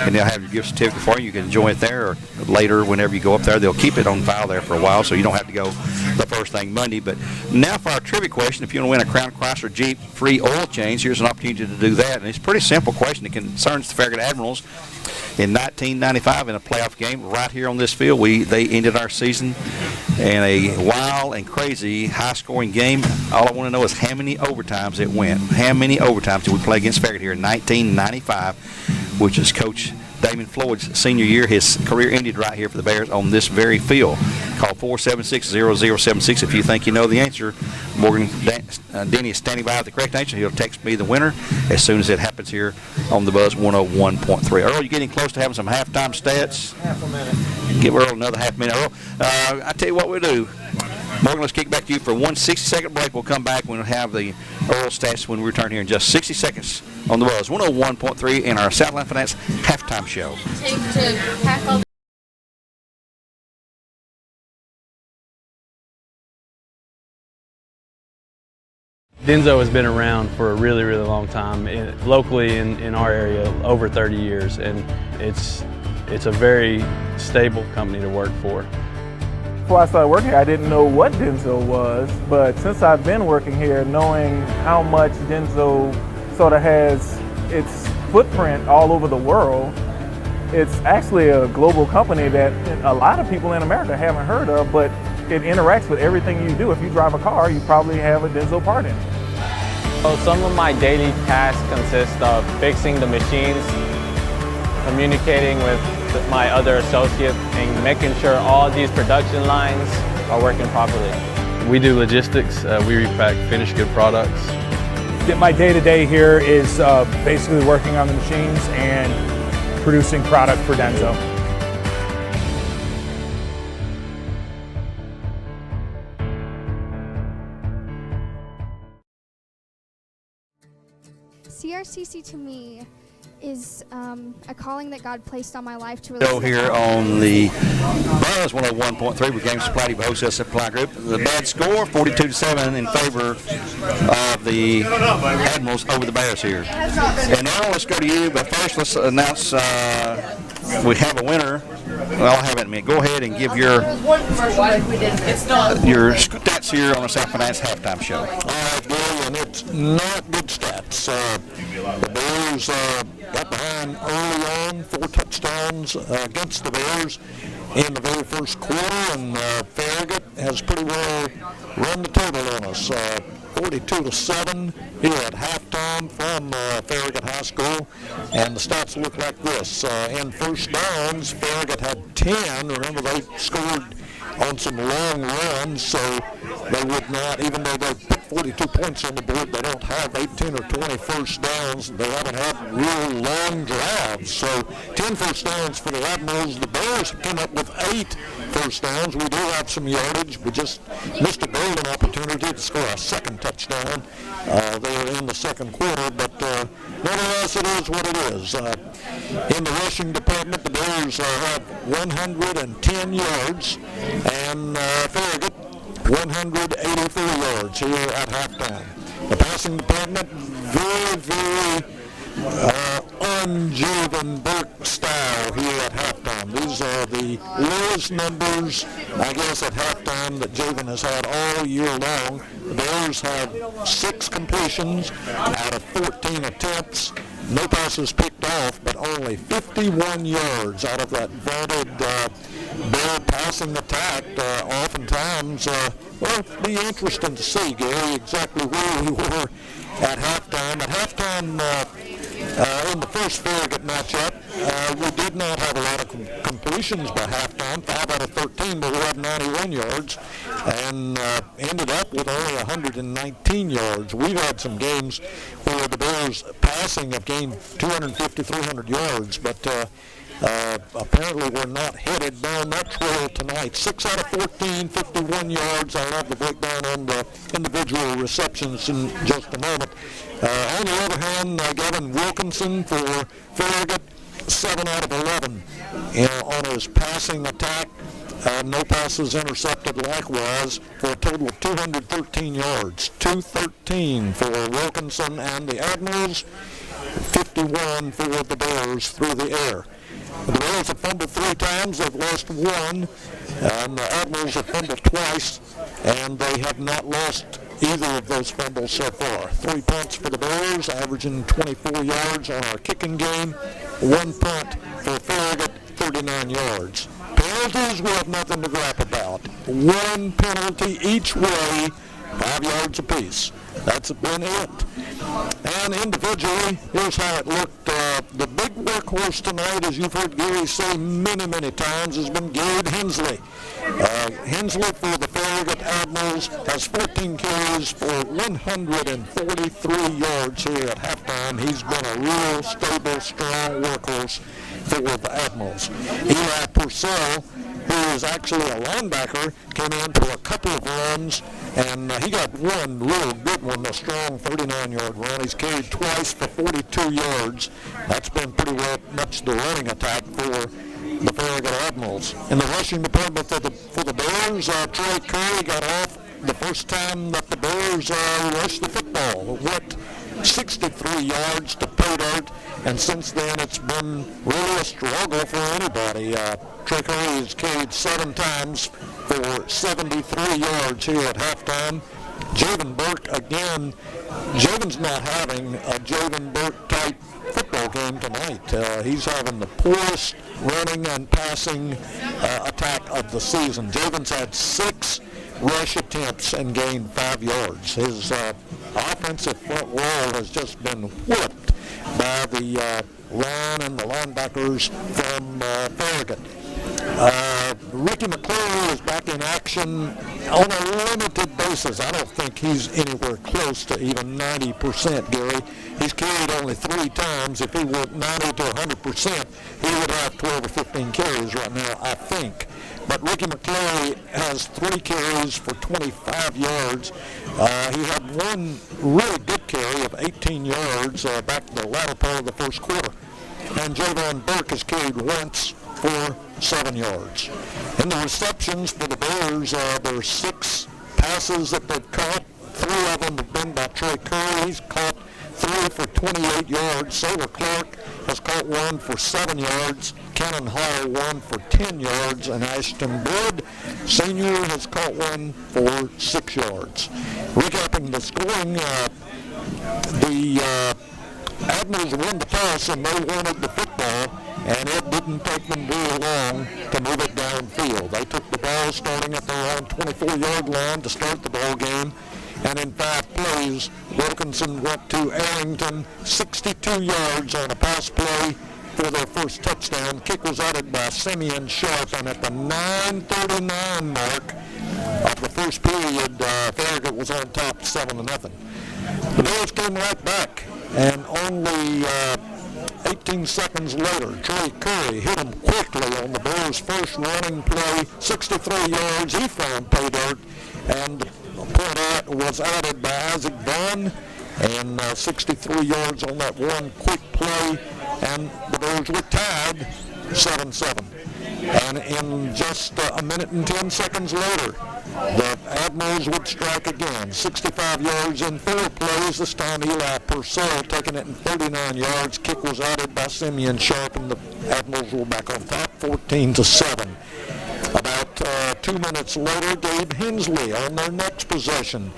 S1: and they'll have your gift certificate for you. You can enjoy it there, or later whenever you go up there, they'll keep it on file there for a while, so you don't have to go the first thing Monday. But now for our trivia question, if you want to win a Crown Chrysler Jeep free oil change, here's an opportunity to do that. And it's a pretty simple question. It concerns the Farragut Admirals. In 1995, in a playoff game right here on this field, they ended our season in a wild and crazy high-scoring game. All I want to know is how many overtimes it went. How many overtimes did we play against Farragut here in 1995, which is Coach Damon Floyd's senior year. His career ended right here for the Bears on this very field. Call 476-0076 if you think you know the answer. Morgan Denny is standing by with the correct answer. He'll text me the winner as soon as it happens here on the Buzz 101.3. Earl, you getting close to having some halftime stats?
S2: Half a minute.
S1: Give Earl another half minute. Earl, I tell you what we'll do. Morgan, let's kick back to you for one 60-second break. We'll come back when we'll have the Earl stats when we return here in just 60 seconds on the Buzz 101.3 in our Southland Finance halftime show.
S12: Denso has been around for a really, really long time, locally in our area, over 30 years, and it's a very stable company to work for.
S13: Before I started working here, I didn't know what Denso was, but since I've been working here, knowing how much Denso sort of has its footprint all over the world, it's actually a global company that a lot of people in America haven't heard of, but it interacts with everything you do. If you drive a car, you probably have a Denso part in it.
S14: So some of my daily tasks consist of fixing the machines, communicating with my other associates, and making sure all these production lines are working properly.
S12: We do logistics. We repack finished good products.
S15: My day-to-day here is basically working on the machines and producing product for Denso.
S7: CRCC to me is a calling that God placed on my life to really
S1: Go here on the Buzz 101.3 with Games Supply Wholesale Supply Group. The bad score, 42-7 in favor of the Admirals over the Bears here. And now let's go to you, but first let's announce we have a winner. Well, I'll have it in a minute. Go ahead and give your stats here on the South Finance halftime show.
S6: All right, Bill, and it's not good stats. The Bears got behind early on, 4 touchdowns against the Bears in the very first quarter, and Farragut has pretty well run the table on us. 42-7 here at halftime from Farragut High School, and the stats look like this. In first downs, Farragut had 10. Remember, they scored on some long runs, so they would not, even though they put 42 points on the board, they don't have 18 or 20 first downs. They haven't had real long drives. So 10 first downs for the Admirals. The Bears came up with 8 first downs. We do have some yardage. We just missed a golden opportunity to score a second touchdown there in the second quarter, but nevertheless, it is what it is. In the rushing department, the Bears have 110 yards, and Farragut 184 yards here at halftime. The passing department, very unJaven Burke style here at halftime. These are the lowest numbers, I guess, at halftime that Javen has had all year long. The Bears have 6 completions out of 14 attempts. No passes picked off, but only 51 yards out of that vaunted Bear passing attack. Oftentimes, well, it'll be interesting to see, Gary, exactly where we were at halftime. At halftime, in the first Farragut matchup, we did not have a lot of completions by halftime, 5 out of 13, but we had 91 yards, and ended up with only 119 yards. We've had some games where the Bears passing have gained 250, 300 yards, but apparently we're not headed down that trail tonight. 6 out of 14, 51 yards. I'll have the breakdown on the individual receptions in just a moment. On the other hand, Gavin Wilkinson for Farragut, 7 out of 11 on his passing attack. No passes intercepted likewise, for a total of 213 yards. 213 for Wilkinson, and the Admirals, 51 for the Bears through the air. The Bears have fumbled 3 times, they've lost 1, and the Admirals have fumbled twice, and they have not lost either of those fumbles so far. 3 punts for the Bears, averaging 24 yards on our kicking game. 1 punt for Farragut, 39 yards. Penalties, we have nothing to gripe about. 1 penalty each way, 5 yards apiece. That's been it. And individually, here's how it looked. The big workhorse tonight, as you've heard Gary say many, many times, has been Gabe Hensley. Hensley for the Farragut Admirals has 14 carries for 143 yards here at halftime. He's been a real stable, strong workhorse for the Admirals. Eli Purcell, who is actually a linebacker, came in for a couple of runs, and he got one real good one, a strong 39-yard run. He's carried twice for 42 yards. That's been pretty well much the running attack for the Farragut Admirals. In the rushing department for the Bears, Troy Curry got off the first time that the Bears rushed the football. It went 63 yards to pay dirt, and since then it's been really a struggle for anybody. Troy Curry has carried 7 times for 73 yards here at halftime. Javen Burke, again, Javen's not having a Javen Burke type football game tonight. He's having the poorest running and passing attack of the season. Javen's had 6 rush attempts and gained 5 yards. His offensive front wall has just been whipped by the line and the linebackers from Farragut. Ricky McClure is back in action on a limited basis. I don't think he's anywhere close to even 90%, Gary. He's carried only 3 times. If he were 90 to 100%, he would have 12 or 15 carries right now, I think. But Ricky McClure has 3 carries for 25 yards. He had one really good carry of 18 yards back in the latter part of the first quarter. And Javon Burke has carried once for 7 yards. In the receptions for the Bears, there are 6 passes that they've caught. 3 of them have been by Troy Curry. He's caught 3 for 28 yards. Sailor Clark has caught 1 for 7 yards. Cannon Hall 1 for 10 yards. And Ashton Wood, senior, has caught 1 for 6 yards. Recapping the scoring, the Admirals won the toss and they wanted the football, and it didn't take them very long to move it downfield. They took the ball starting at their own 24-yard line to start the ball game, and in 5 plays, Wilkinson went to Arrington 62 yards on a pass play for their first touchdown. Kick was added by Simeon Sharp, and at the 9:39 mark of the first period, Farragut was on top 7-0. The Bears came right back, and only 18 seconds later, Troy Curry hit him quickly on the Bears' first running play, 63 yards. He found pay dirt, and a point was added by Isaac Vaughn, and 63 yards on that one quick play, and the Bears were tied 7-7. And in just a minute and 10 seconds later, the Admirals would strike again. 65 yards in 4 plays. This time Eli Purcell taking it in 39 yards. Kick was added by Simeon Sharp, and the Admirals were back on top 14-7. About 2 minutes later, Gabe Hensley on their next possession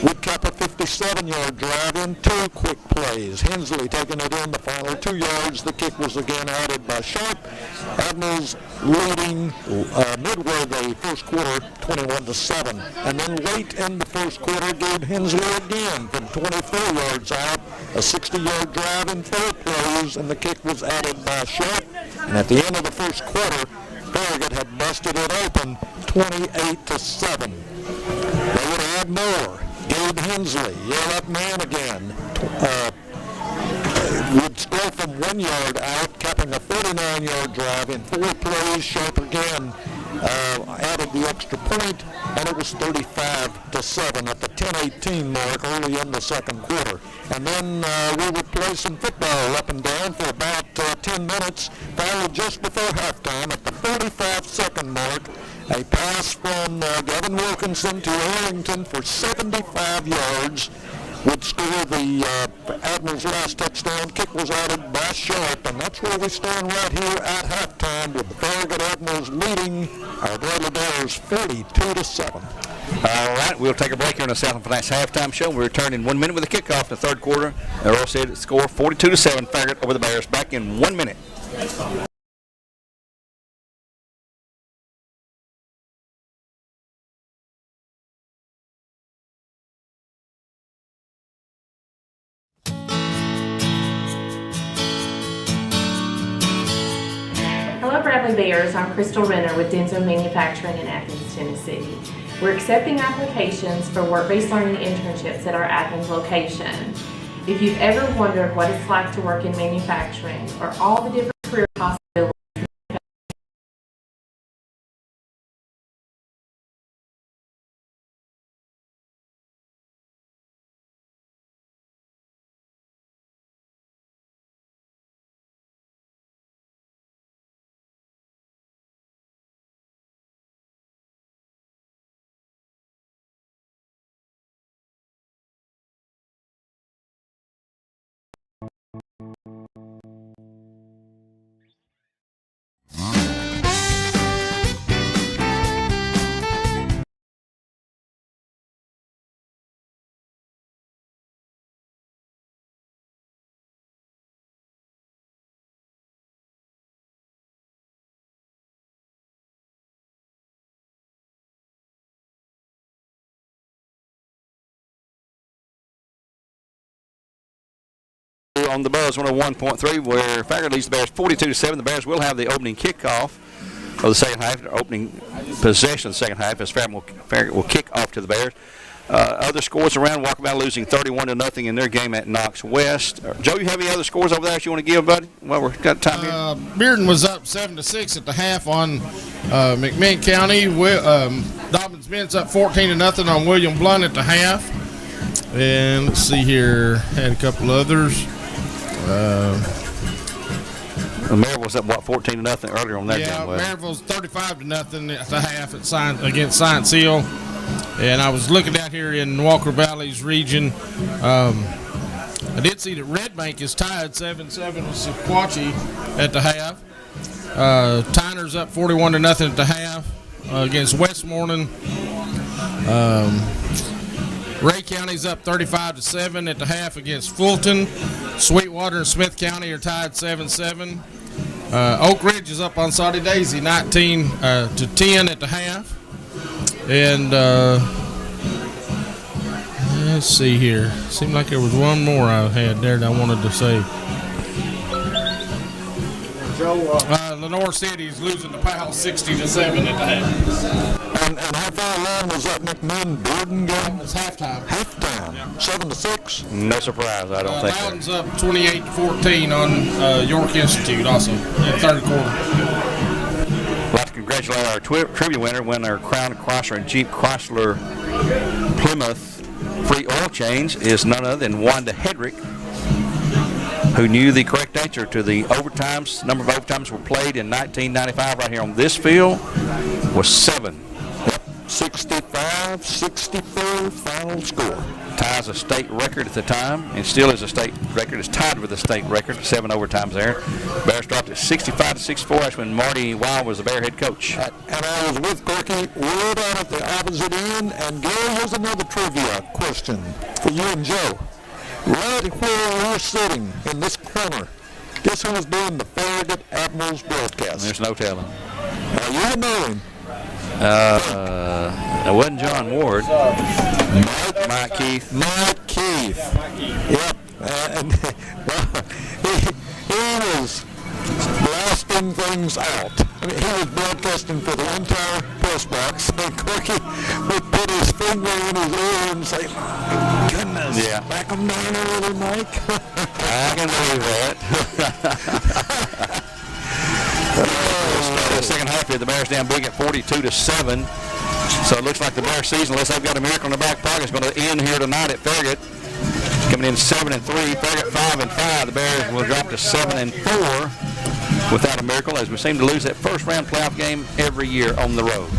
S6: would cap a 57-yard drive in 2 quick plays. Hensley taking it in the final 2 yards. The kick was again added by Sharp. Admirals leading midway the first quarter 21-7. And then late in the first quarter, Gabe Hensley again from 24 yards out. A 60-yard drive in 4 plays, and the kick was added by Sharp. And at the end of the first quarter, Farragut had busted it open 28-7. They would add more. Gabe Hensley, that man again, would score from 1 yard out, capping a 39-yard drive in 4 plays. Sharp again added the extra point, and it was 35-7 at the 10:18 mark early in the second quarter. And then we would play some football up and down for about 10 minutes, finally just before halftime at the 45-second mark. A pass from Gavin Wilkinson to Arrington for 75 yards, would score the Admirals' last touchdown. Kick was added by Sharp, and that's where we stand right here at halftime with the Farragut Admirals leading our Bradley Bears 42-7.
S1: All right, we'll take a break here in the Southland Finance halftime show. We'll return in 1 minute with a kickoff in the third quarter. Earl said it score 42-7, Farragut over the Bears. Back in 1 minute.
S11: Hello Bradley Bears, I'm Crystal Renner with Denso Manufacturing in Athens, Tennessee. We're accepting applications for work-based learning internships at our Athens location. If you've ever wondered what it's like to work in manufacturing or all the different career possibilities,
S1: On the Buzz 101.3, where Farragut leads the Bears 42-7. The Bears will have the opening kickoff of the second half, or opening possession of the second half, as Farragut will kick off to the Bears. Other scores around, Walker Valley losing 31-0 in their game at Knox West. Joe, you have any other scores over there that you want to give, buddy? Well, we've got time here.
S2: Bearden was up 7-6 at the half on McMinn County. Dobbins Bent's up 14-0 on William Blunt at the half. And let's see here, had a couple others.
S1: Maryville's up, 14-0 earlier on that game?
S2: Yeah, Maryville's 35-0 at the half against Science Hill. And I was looking out here in Walker Valley's region. I did see that Red Bank is tied 7-7 with Sequatchie at the half. Tyner's up 41-0 at the half against Westmoreland. Ray County's up 35-7 at the half against Fulton. Sweetwater and Smith County are tied 7-7. Oak Ridge is up on Soddy Daisy 19-10 at the half. And let's see here. Seemed like there was one more I had there that I wanted to say. Lenore City's losing to Powell 60-7 at the half.
S6: And how far along was that McMinn-Bearden game?
S2: It's halftime.
S6: Halftime, 7-6.
S1: No surprise, I don't think.
S2: Loudon's up 28-14 on York Institute also in the third quarter.
S1: I'd like to congratulate our trivia winner, our Crown Chrysler and Jeep Chrysler Plymouth free oil change is none other than Wanda Hedrick, who knew the correct answer to the overtimes. Number of overtimes were played in 1995 right here on this field was 7.
S6: 65-64 final score.
S1: Ties a state record at the time, and still is a state record. It's tied with the state record, 7 overtimes there. Bears dropped at 65-64. That's when Marty Wild was the Bear head coach.
S6: And I was with Corky way down at the opposite end. And Gary, here's another trivia question for you and Joe. Right where we're sitting in this corner, guess who was doing the Farragut Admirals broadcast?
S1: There's no telling.
S6: You know him.
S1: It wasn't John Ward. Mike Keith.
S6: Mike Keith. Yep. And he was blasting things out. I mean, he was broadcasting for the entire press box. And Corky would put his finger in his ear and say, "My goodness,
S1: yeah.
S6: back him down a little, Mike."
S1: I can believe that. The second half here, the Bears down big at 42-7. So it looks like the Bears season, unless they've got a miracle in their back pocket, is going to end here tonight at Farragut. Coming in 7-3, Farragut 5-5. The Bears will drop to 7-4 without a miracle, as we seem to lose that first round playoff game every year on the road.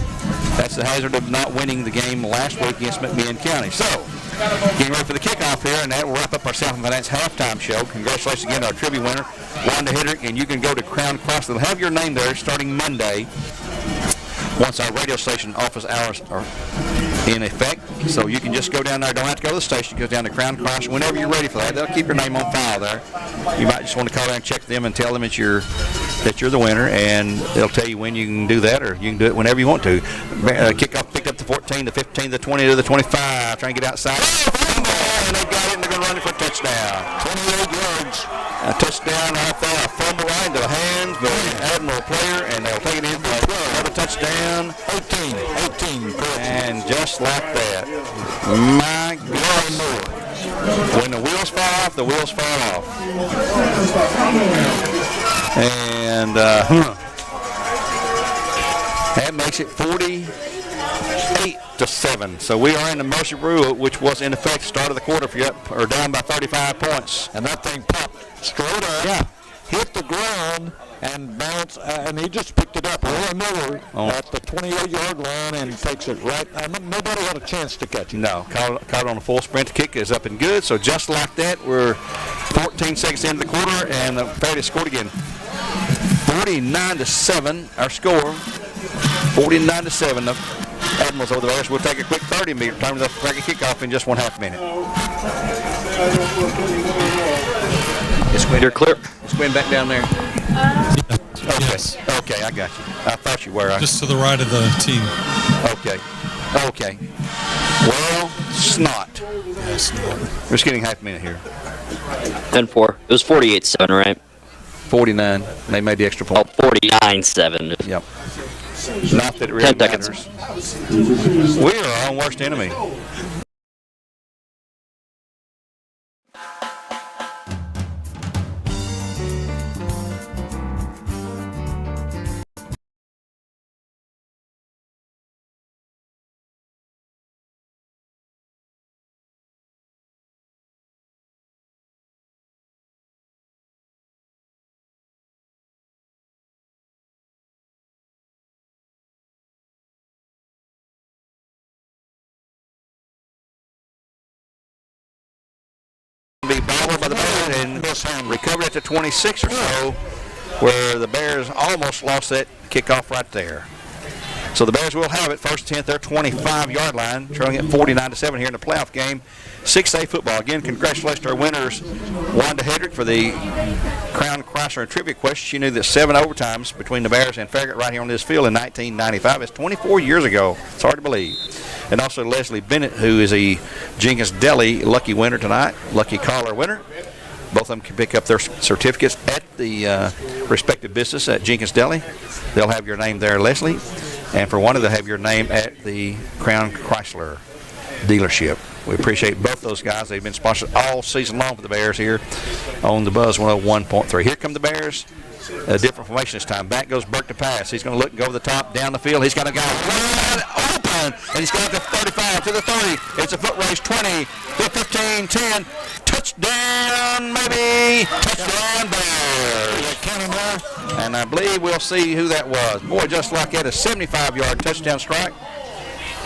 S1: That's the hazard of not winning the game last week against McMinn County. So getting ready for the kickoff here, and that will wrap up our South Finance halftime show. Congratulations again to our trivia winner, Wanda Hedrick, and you can go to Crown Cross. They'll have your name there starting Monday once our radio station office hours are in effect. So you can just go down there. Don't have to go to the station. Go down to Crown Cross whenever you're ready for that. They'll keep your name on file there. You might just want to call there and check them and tell them that you're the winner, and they'll tell you when you can do that, or you can do it whenever you want to. Kickoff picked up the 14, the 15, the 20 to the 25. Trying to get outside. Oh, and they got it, and they're going to run it for a touchdown. 28 yards. A touchdown off there. A fumble right into the hands of the Admiral player, and they'll take it in for another touchdown. 18. And just like that. My God. When the wheels fall off, the wheels fall off. And that makes it 48-7. So we are in the mercy rule, which was in effect start of the quarter if you're up or down by 35 points.
S6: And that thing popped straight up.
S1: Yeah.
S6: Hit the ground and bounced, and he just picked it up another at the 28-yard line and takes it right. Nobody had a chance to catch it.
S1: No, caught it on a full sprint. The kick is up and good. So just like that, we're 14 seconds into the quarter, and the Faraday scored again. 49-7, our score. 49-7. The Admirals over the Bears. We'll take a quick 30-minute time to the Farragut kickoff in just 1/2 minute. It's Quinn. You're clear. It's Quinn back down there. Okay.
S3: Yes.
S1: Okay, I got you. I thought you were.
S3: Just to the right of the team.
S1: Okay. Well, snot.
S3: Yeah, snot.
S1: We're just getting 1/2 minute here.
S5: 10-4. It was 48-7, right?
S1: 49. They made the extra point.
S5: Oh, 49-7.
S1: Yep. Not that it really
S5: 10 seconds.
S1: matters. We are our own worst enemy. Be bobbled by the Bears and recovered at the 26 or so, where the Bears almost lost that kickoff right there. So the Bears will have it first and 10 at their 25-yard line, trailing at 49-7 here in the playoff game. 6A football. Again, congratulations to our winners, Wanda Hedrick, for the Crown Chrysler Trivia question. She knew that 7 overtimes between the Bears and Farragut right here on this field in 1995. It's 24 years ago. It's hard to believe. And also Leslie Bennett, who is a Jenkins Deli lucky winner tonight, lucky caller winner. Both of them can pick up their certificates at the respective business at Jenkins Deli. They'll have your name there, Leslie. And for one, they'll have your name at the Crown Chrysler dealership. We appreciate both those guys. They've been sponsored all season long for the Bears here on the Buzz 101.3. Here come the Bears. A different formation this time. Back goes Burke to pass. He's going to look and go over the top, down the field. He's got a guy wide open, and he's got the 35 to the 30. It's a foot race, 20 to 15, 10. Touchdown, maybe. Touchdown, Bears. And I believe we'll see who that was. Boy, just like that, a 75-yard touchdown strike.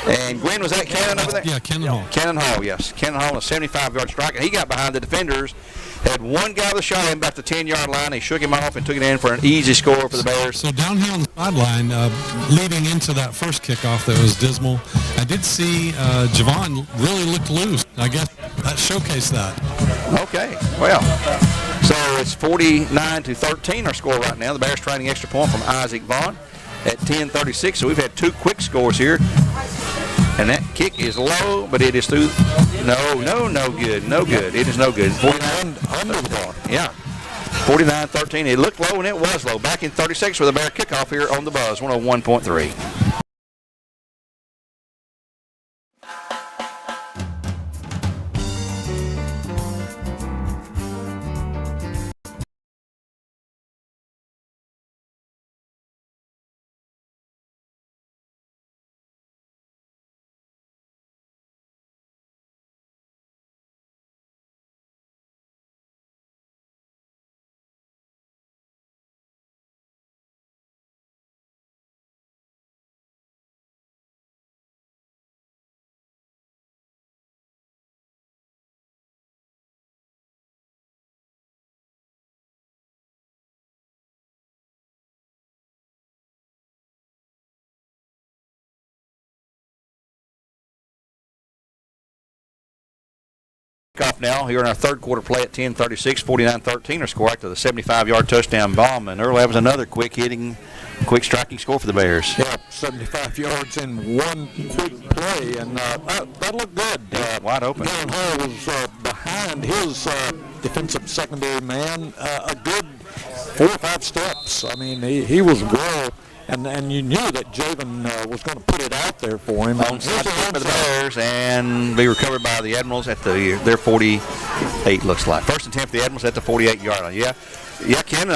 S1: And Gwen, was that Cannon over there?
S3: Yeah, Cannon Hall.
S1: Cannon Hall, yes. Cannon Hall, a 75-yard strike. He got behind the defenders, had one guy that shot him about the 10-yard line. He shook him off and took it in for an easy score for the Bears.
S3: So down here on the sideline, leading into that first kickoff that was dismal, I did see Javon really looked loose. I guess that showcased that.
S1: Okay, well, so it's 49-13 our score right now. The Bears trying extra point from Isaac Vaughn at 10:36. So we've had two quick scores here. And that kick is low, but it is through. No good. No good. It is no good. 49 under the bar. Yeah. 49-13. It looked low, and it was low. Back in 36 with a Bear kickoff here on the Buzz 101.3. Off now here in our third quarter play at 10:36, 49-13. Our score after the 75-yard touchdown bomb, and Earl Evans another quick striking score for the Bears.
S6: Yeah, 75 yards in one quick play, and that looked good.
S1: Wide open.
S6: Darren Hall was behind his defensive secondary man a good 4 or 5 steps. I mean, he was well. And you knew that Javen was going to put it out there for him.
S1: Onside for the Bears, and be recovered by the Admirals at their 48, looks like. First and 10 for the Admirals at the 48-yard line. Yeah, Ken, he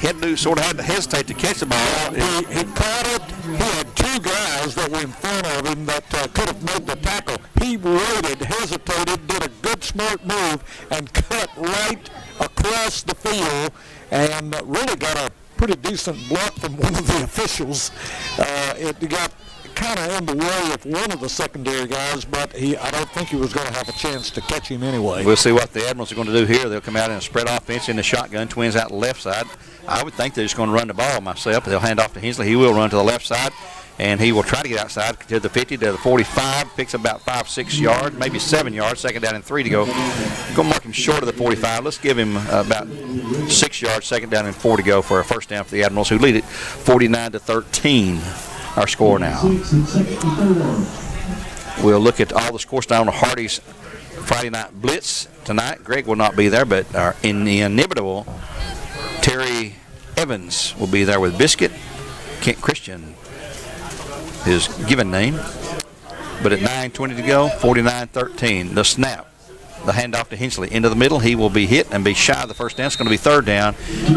S1: had to hesitate to catch the ball.
S6: He caught it. He had 2 guys that were in front of him that could have made the tackle. He waited, hesitated, did a good smart move, and cut right across the field, and really got a pretty decent block from one of the officials. It got kind of in the way of one of the secondary guys, but I don't think he was going to have a chance to catch him anyway.
S1: We'll see what the Admirals are going to do here. They'll come out in a spread offense in the shotgun, twins out the left side. I would think they're just going to run the ball myself. They'll hand off to Hensley. He will run to the left side, and he will try to get outside to the 50, to the 45, picks about 5-6 yards, maybe 7 yards, second down and 3 to go. Go mark him short of the 45. Let's give him about 6 yards, second down and 4 to go for a first down for the Admirals, who lead it 49-13. Our score now. We'll look at all the scores down on Hardy's Friday night blitz tonight. Greg will not be there, but our inimitable Terry Evans will be there with Biscuit. Kent Christian, his given name. But at 9:20 to go, 49-13. The snap, the handoff to Hensley into the middle. He will be hit and be shy of the first down. It's going to be third down,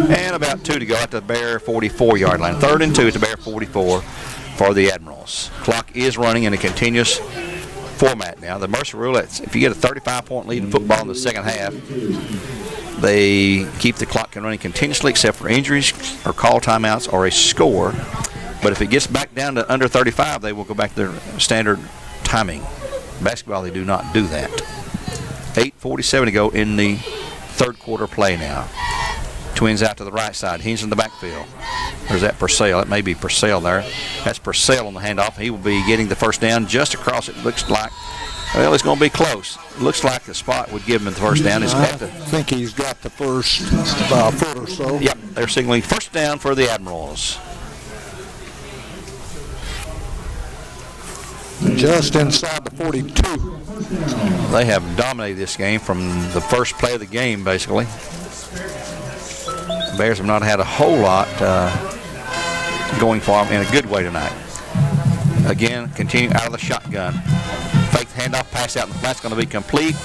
S1: and about 2 to go at the Bear 44-yard line. 3rd and 2 at the Bear 44 for the Admirals. Clock is running in a continuous format now. The Mercer rule, if you get a 35-point lead in football in the second half, they keep the clock running continuously except for injuries or call timeouts or a score. But if it gets back down to under 35, they will go back to their standard timing. Basketball, they do not do that. 8:47 to go in the third quarter play now. Twins out to the right side. He's in the backfield. There's that Purcell. That may be Purcell there. That's Purcell on the handoff. He will be getting the first down just across it. Looks like, well, it's going to be close. It looks like the spot would give him the first down.
S6: I think he's got the first foot or so.
S1: Yep, they're signaling first down for the Admirals.
S6: Just inside the 42.
S1: They have dominated this game from the first play of the game, basically. The Bears have not had a whole lot going for them in a good way tonight. Again, continue out of the shotgun. Fake handoff, pass out in the flat. It's going to be complete,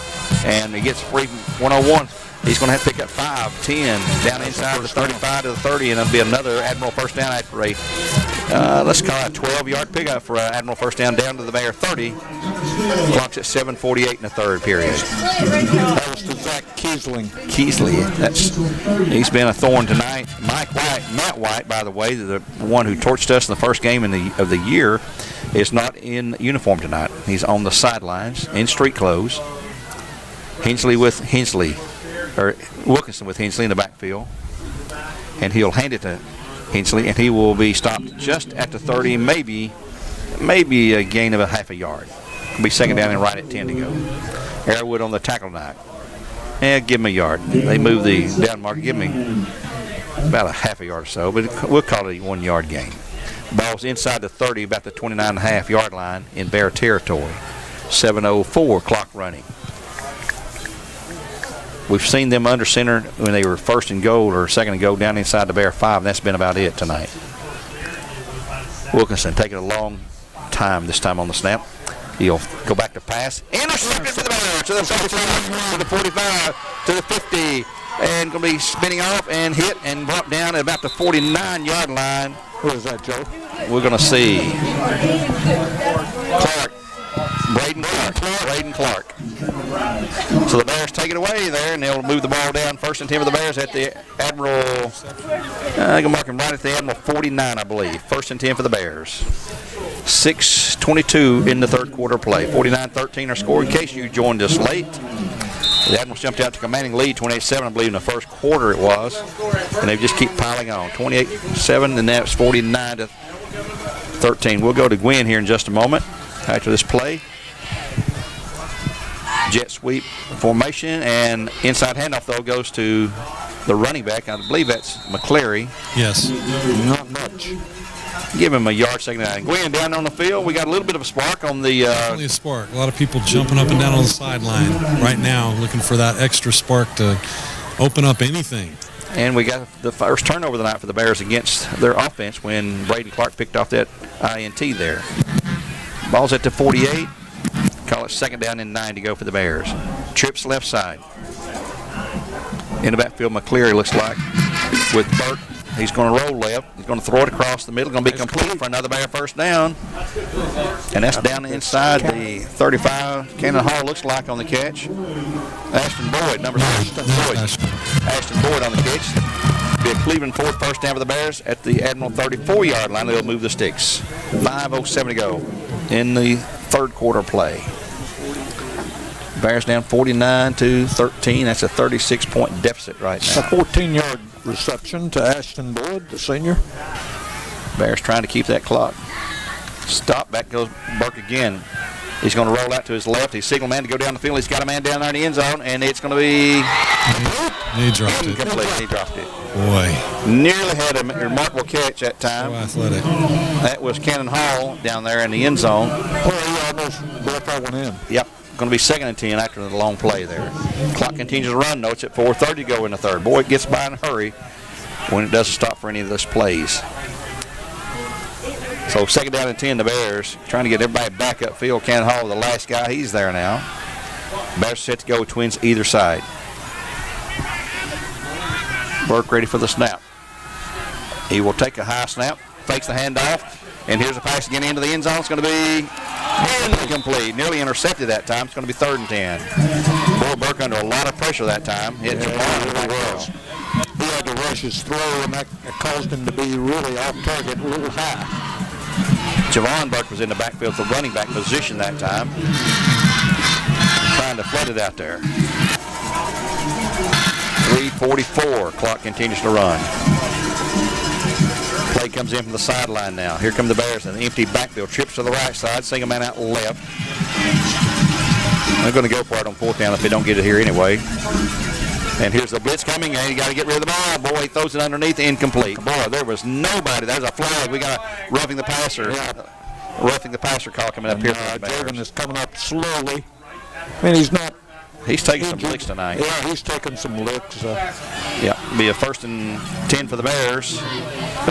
S1: and he gets free from 101. He's going to have to pick up 5, 10, down inside the 35 to the 30, and it'll be another Admiral first down after a, let's call it a 12-yard pickup for Admiral first down to the Bear 30. Clock's at 7:48 in the third period.
S6: That was to Zach Kiesling.
S1: He's been a thorn tonight. Matt White, by the way, the one who torched us in the first game of the year, is not in uniform tonight. He's on the sidelines in street clothes. Wilkinson with Hensley in the backfield, and he'll hand it to Hensley, and he will be stopped just at the 30, maybe a gain of a half a yard. It'll be second down and right at 10 to go. Arrowwood on the tackle tonight. Give him a yard. They move the down marker. Give me about a half a yard or so, but we'll call it a 1 yard gain. Ball's inside the 30, about the 29.5 yard line in Bear territory. 7:04 clock running. We've seen them under center when they were first and goal or second and goal down inside the Bear 5, and that's been about it tonight. Wilkinson taking a long time this time on the snap. He'll go back to pass. Intercepted for the Bears to the 45, to the 45, to the 50, and going to be spinning off and hit and brought down at about the 49-yard line.
S6: Who is that, Joe?
S1: We're going to see Clark. Braden Clark. So the Bears take it away there, and they'll move the ball down. First and 10 for the Bears at the Admiral. I'm going to mark him right at the Admiral 49, I believe. First and 10 for the Bears. 6:22 in the third quarter play. 49-13 our score. In case you joined us late, the Admirals jumped out to commanding lead, 28-7, I believe, in the first quarter it was. And they just keep piling on. 28-7, and now it's 49-13. We'll go to Gwen here in just a moment after this play. jet sweep formation, and inside handoff, though, goes to the running back. I believe that's McCleary.
S3: Yes.
S6: Not much.
S1: Give him a yard, second down. Gwen, down on the field, we got a little bit of a spark on the...
S3: Definitely a spark. A lot of people jumping up and down on the sideline right now, looking for that extra spark to open up anything.
S1: And we got the first turnover of the night for the Bears against their offense when Braden Clark picked off that INT there. Ball's at the 48. Call it second down and 9 to go for the Bears. Trips left side. In the backfield, McCleary looks like with Burke. He's going to roll left. He's going to throw it across the middle. Going to be complete for another Bear first down. And that's down inside the 35. Cannon Hall looks like on the catch. Ashton Boyd, number 6. Ashton Boyd on the catch. Be a Cleveland Ford first down for the Bears at the Admiral 34-yard line. They'll move the sticks. 5:07 to go in the third quarter play. Bears down 49-13. That's a 36-point deficit right now.
S6: A 14-yard reception to Ashton Boyd, the senior.
S1: Bears trying to keep that clock. Stop. Back goes Burke again. He's going to roll out to his left. He's signal man to go down the field. He's got a man down there in the end zone, and it's going to be
S3: He dropped it.
S1: incomplete. He dropped it.
S3: Boy.
S1: Nearly had a remarkable catch that time.
S3: So athletic.
S1: That was Cannon Hall down there in the end zone.
S6: Well, he almost brought that one in.
S1: Yep. Going to be 2nd and 10 after the long play there. Clock continues to run. Notes at 4:30 to go in the third. Boy, it gets by in a hurry when it doesn't stop for any of those plays. So 2nd down and 10, the Bears trying to get everybody back upfield. Cannon Hall, the last guy, he's there now. Bears set to go, twins either side. Burke ready for the snap. He will take a high snap, fakes the handoff, and here's a pass again into the end zone. It's going to be incomplete. Nearly intercepted that time. It's going to be 3rd and 10. Boy, Burke under a lot of pressure that time. Hit Javon well.
S6: He had to rush his throw, and that caused him to be really off target, a little high.
S1: Javon Burke was in the backfield, the running back position that time. Trying to flood it out there. 3:44. Clock continues to run. Play comes in from the sideline now. Here come the Bears in the empty backfield. Trips to the right side. Single man out left. They're going to go for it on 4th down if they don't get it here anyway. And here's the blitz coming, and you got to get rid of the ball. Boy, he throws it underneath, incomplete. Boy, there was nobody. There's a flag. We got a roughing the passer. Roughing the passer call coming up here.
S6: Jordan is coming up slowly. I mean, he's not.
S1: He's taking some licks tonight.
S6: Yeah, he's taking some licks.
S1: Yeah, be a 1st and 10 for the Bears.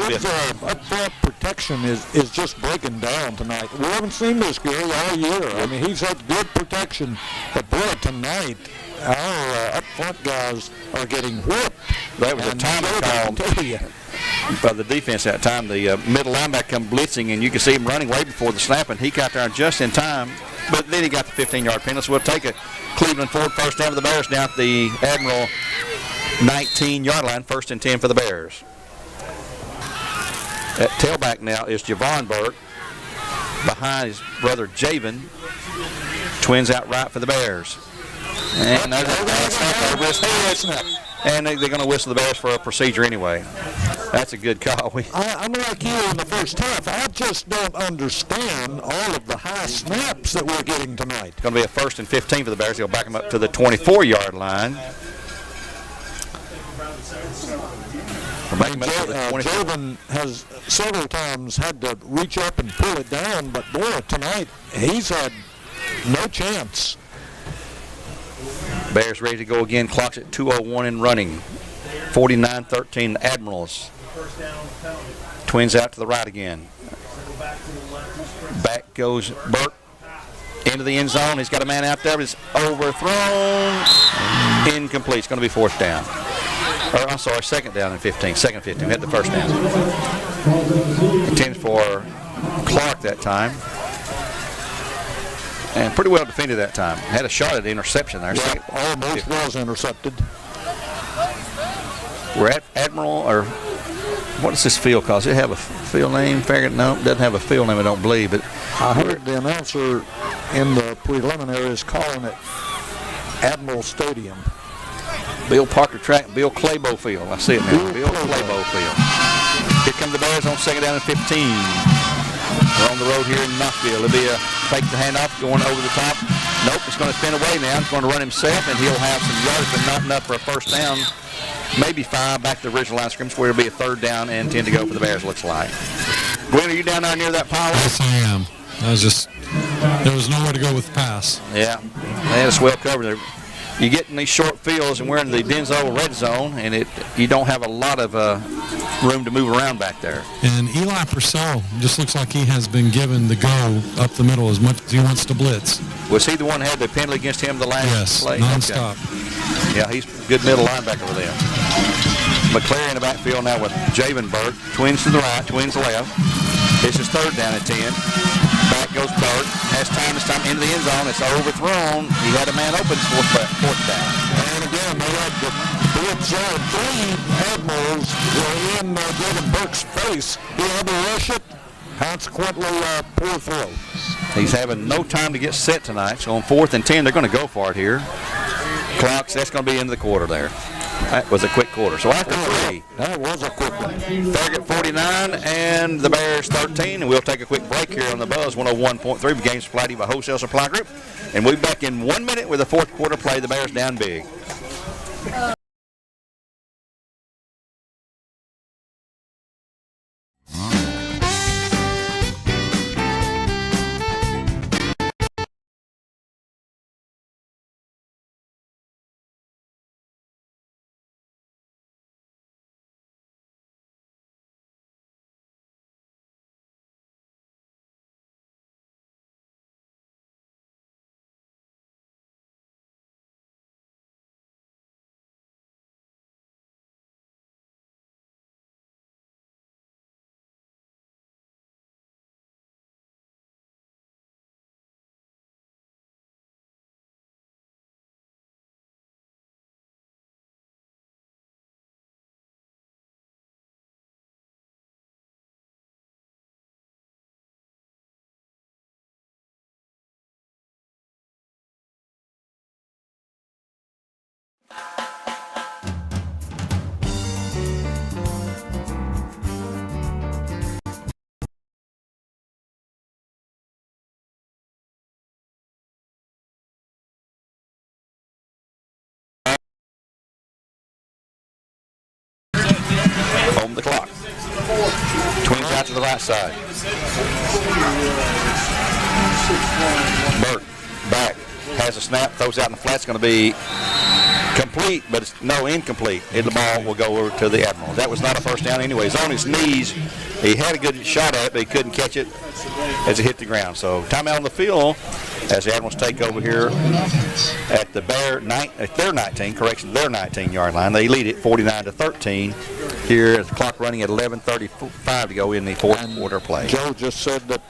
S6: His up-front protection is just breaking down tonight. We haven't seen this guy all year. I mean, he's had good protection, but boy, tonight our up-front guys are getting whipped.
S1: That was a time call by the defense that time. The middle linebacker come blitzing, and you can see him running way before the snap, and he got there just in time. But then he got the 15-yard penalty. So we'll take a Cleveland Ford first down for the Bears down at the Admiral 19-yard line. 1st and 10 for the Bears. At tailback now is Javon Burke. Behind his brother Javen. Twins out right for the Bears. And there's a snap. And they're going to whistle the Bears for a procedure anyway. That's a good call.
S6: I'm like you in the first half. I just don't understand all of the high snaps that we're getting tonight.
S1: It's going to be a 1st and 15 for the Bears. They'll back them up to the 24-yard line.
S6: Jovan has several times had to reach up and pull it down, but boy, tonight he's had no chance.
S1: Bears ready to go again. Clock's at 2:01 and running. 49-13 Admirals. Twins out to the right again. Back goes Burke into the end zone. He's got a man out there, but it's overthrown. Incomplete. It's going to be 4th down. Or, I'm sorry, 2nd down and 15. 2nd and 15. We had the 1st down. Intended for Clark that time. And pretty well defended that time. Had a shot at the interception there.
S6: Yeah, almost was intercepted.
S1: We're at Admiral, or what is this field called? Does it have a field name? Farragut? No, it doesn't have a field name, I don't believe. But
S6: I heard the announcer in the preliminaries calling it Admiral Stadium.
S1: Bill Parker Track, Bill Claybo Field. I see it now. Bill Claybo Field. Here come the Bears on 2nd down and 15. We're on the road here in Knoxville. It'll be a fake the handoff, going over the top. Nope, it's going to spin away now. He's going to run himself, and he'll have some yards, but not enough for a first down. Maybe 5 back to the original line of scrimmage, where it'll be a 3rd down and 10 to go for the Bears, looks like. Gwen, are you down there near that pile?
S3: Yes, I am. There was nowhere to go with the pass.
S1: Yeah, it's well covered there. You get in these short fields, and we're in the Denso red zone, and you don't have a lot of room to move around back there.
S3: And Eli Purcell just looks like he has been given the go up the middle as much as he wants to blitz.
S1: Was he the one that had the penalty against him the last play?
S3: Yes, nonstop.
S1: Okay. Yeah, he's a good middle linebacker over there. McClary in the backfield now with Javenberg. Twins to the right, twins left. This is 3rd down at 10. Back goes Burke. Has time this time into the end zone. It's overthrown. He had a man open. 4th down.
S6: And again, they had the blitz zone. 3 Admirals were in Javen Burke's face. He had to rush it. Consequently, poor throw.
S1: He's having no time to get set tonight. So on 4th and 10, they're going to go for it here. Clocks, that's going to be into the quarter there. That was a quick quarter. So after 3,
S6: that was a quick one.
S1: Farragut 49 and the Bears 13. And we'll take a quick break here on the Buzz 101.3. Games supplied to you by Wholesale Supply Group. And we'll be back in 1 minute with the 4th quarter play. The Bears down big. Home the clock. Twins out to the right side. Burke back, has a snap, throws out in the flat. It's going to be complete, but it's incomplete. And the ball will go over to the Admiral. That was not a first down anyway. He's on his knees. He had a good shot at it, but he couldn't catch it as it hit the ground. So timeout on the field as the Admirals take over here at the their 19-yard line. They lead it 49-13 here as the clock running at 11:35 to go in the 4th quarter play.
S6: Joe just said that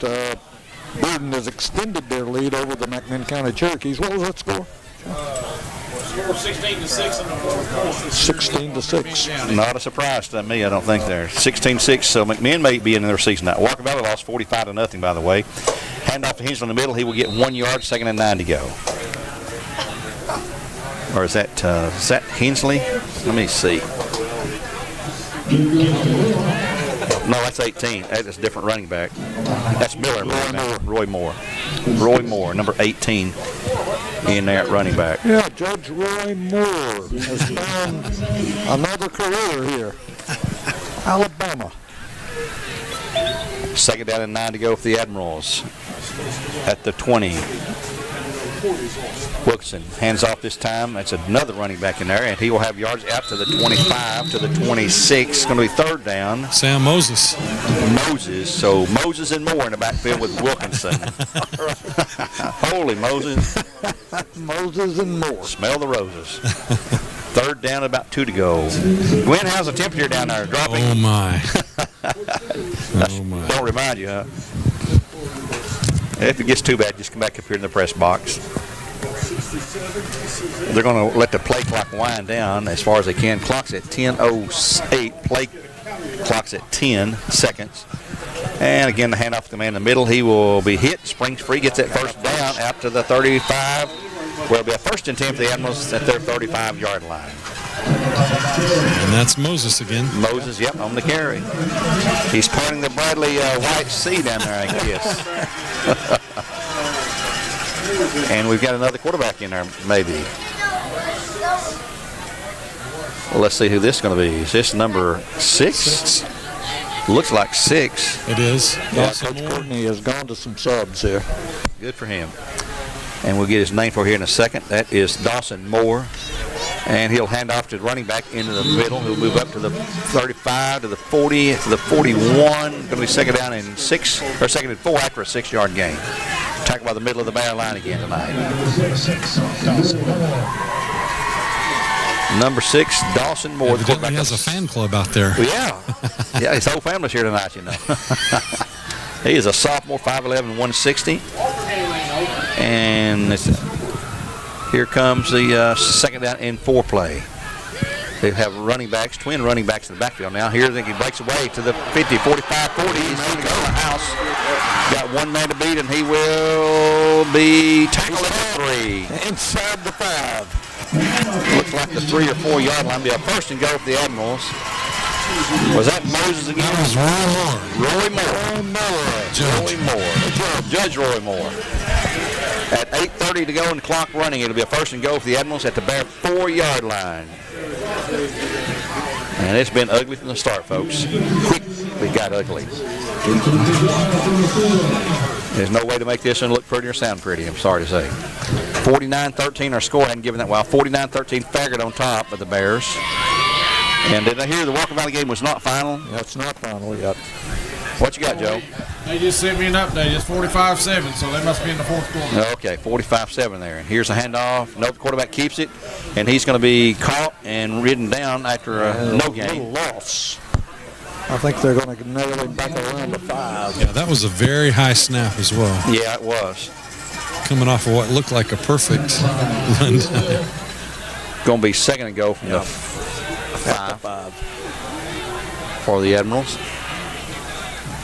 S6: Burden has extended their lead over the McMinn County Cherokees. What was that score?
S2: Score 16-6 in the 4th quarter.
S6: 16-6.
S1: Not a surprise to me, I don't think there. 16-6, so McMinn may be in their season now. Walker Valley lost 45-0, by the way. Handoff to Hensley in the middle. He will get 1 yard, 2nd and 9 to go. Or is that Hensley? Let me see. No, that's 18. That is a different running back. That's Miller. Roy Moore, number 18, in there at running back.
S6: Yeah, Judge Roy Moore has found another career here. Alabama.
S1: 2nd down and 9 to go for the Admirals at the 20. Wilkinson hands off this time. That's another running back in there, and he will have yards out to the 25, to the 26. It's going to be 3rd down.
S3: Sam Moses.
S1: So Moses and Moore in the backfield with Wilkinson. Holy Moses.
S6: Moses and Moore.
S1: Smell the roses. 3rd down, about 2 to go. Gwen, how's the temperature down there? Dropping?
S3: Oh, my. Oh, my.
S1: Don't remind you, huh? If it gets too bad, just come back up here in the press box. They're going to let the play clock wind down as far as they can. Clock's at 10:08. Play clock's at 10 seconds. And again, the handoff to the man in the middle. He will be hit. Springs free, gets that 1st down out to the 35. Where it'll be a 1st and 10 for the Admirals at their 35-yard line.
S3: And that's Moses again.
S1: Moses, yep, on the carry. He's pointing the Bradley White C down there, I guess. And we've got another quarterback in there, maybe. Well, let's see who this is going to be. Is this number 6? Looks like 6.
S3: It is.
S6: Yeah, Coach Courtney has gone to some subs here.
S1: Good for him. And we'll get his name for here in a second. That is Dawson Moore. And he'll hand off to the running back into the middle. He'll move up to the 35, to the 40, to the 41. Going to be second down and 6, or second and 4 after a 6-yard gain. Tackled by the middle of the Bear line again tonight. Number 6, Dawson Moore.
S3: The quarterback has a fan club out there.
S1: Yeah. Yeah, his whole family's here tonight, you know. He is a sophomore, 5'11", 160. And here comes the second down and 4 play. They have running backs, twin running backs in the backfield now. Here he breaks away to the 50, 45, 40. He's going to go to the house. Got one man to beat, and he will be tackled at the 3.
S6: Inside the 5.
S1: Looks like the 3 or 4 yard line. Be a first and go for the Admirals. Was that Moses again?
S3: That was
S1: Roy Moore. Judge Roy Moore. At 8:30 to go and the clock running, it'll be a first and go for the Admirals at the Bear 4-yard line. And it's been ugly from the start, folks. Quickly got ugly. There's no way to make this one look pretty or sound pretty, I'm sorry to say. 49-13 our score. I hadn't given that while. 49-13 Farragut on top of the Bears. And did I hear the Walker Valley game was not final?
S6: Yeah, it's not final yet.
S1: What you got, Joe?
S2: They just sent me an update. It's 45-7, so they must be in the 4th quarter.
S1: Okay, 45-7 there. And here's a handoff. No, the quarterback keeps it, and he's going to be caught and ridden down after a no gain.
S6: Loss. I think they're going to nail him back around the 5.
S3: Yeah, that was a very high snap as well.
S1: Yeah, it was.
S3: Coming off of what looked like a perfect run.
S1: Going to be second and go from the 5 for the Admirals.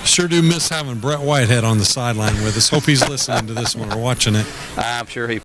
S3: Sure do miss having Brett Whitehead on the sideline with us. Hope he's listening to this one or watching it.
S1: I'm sure he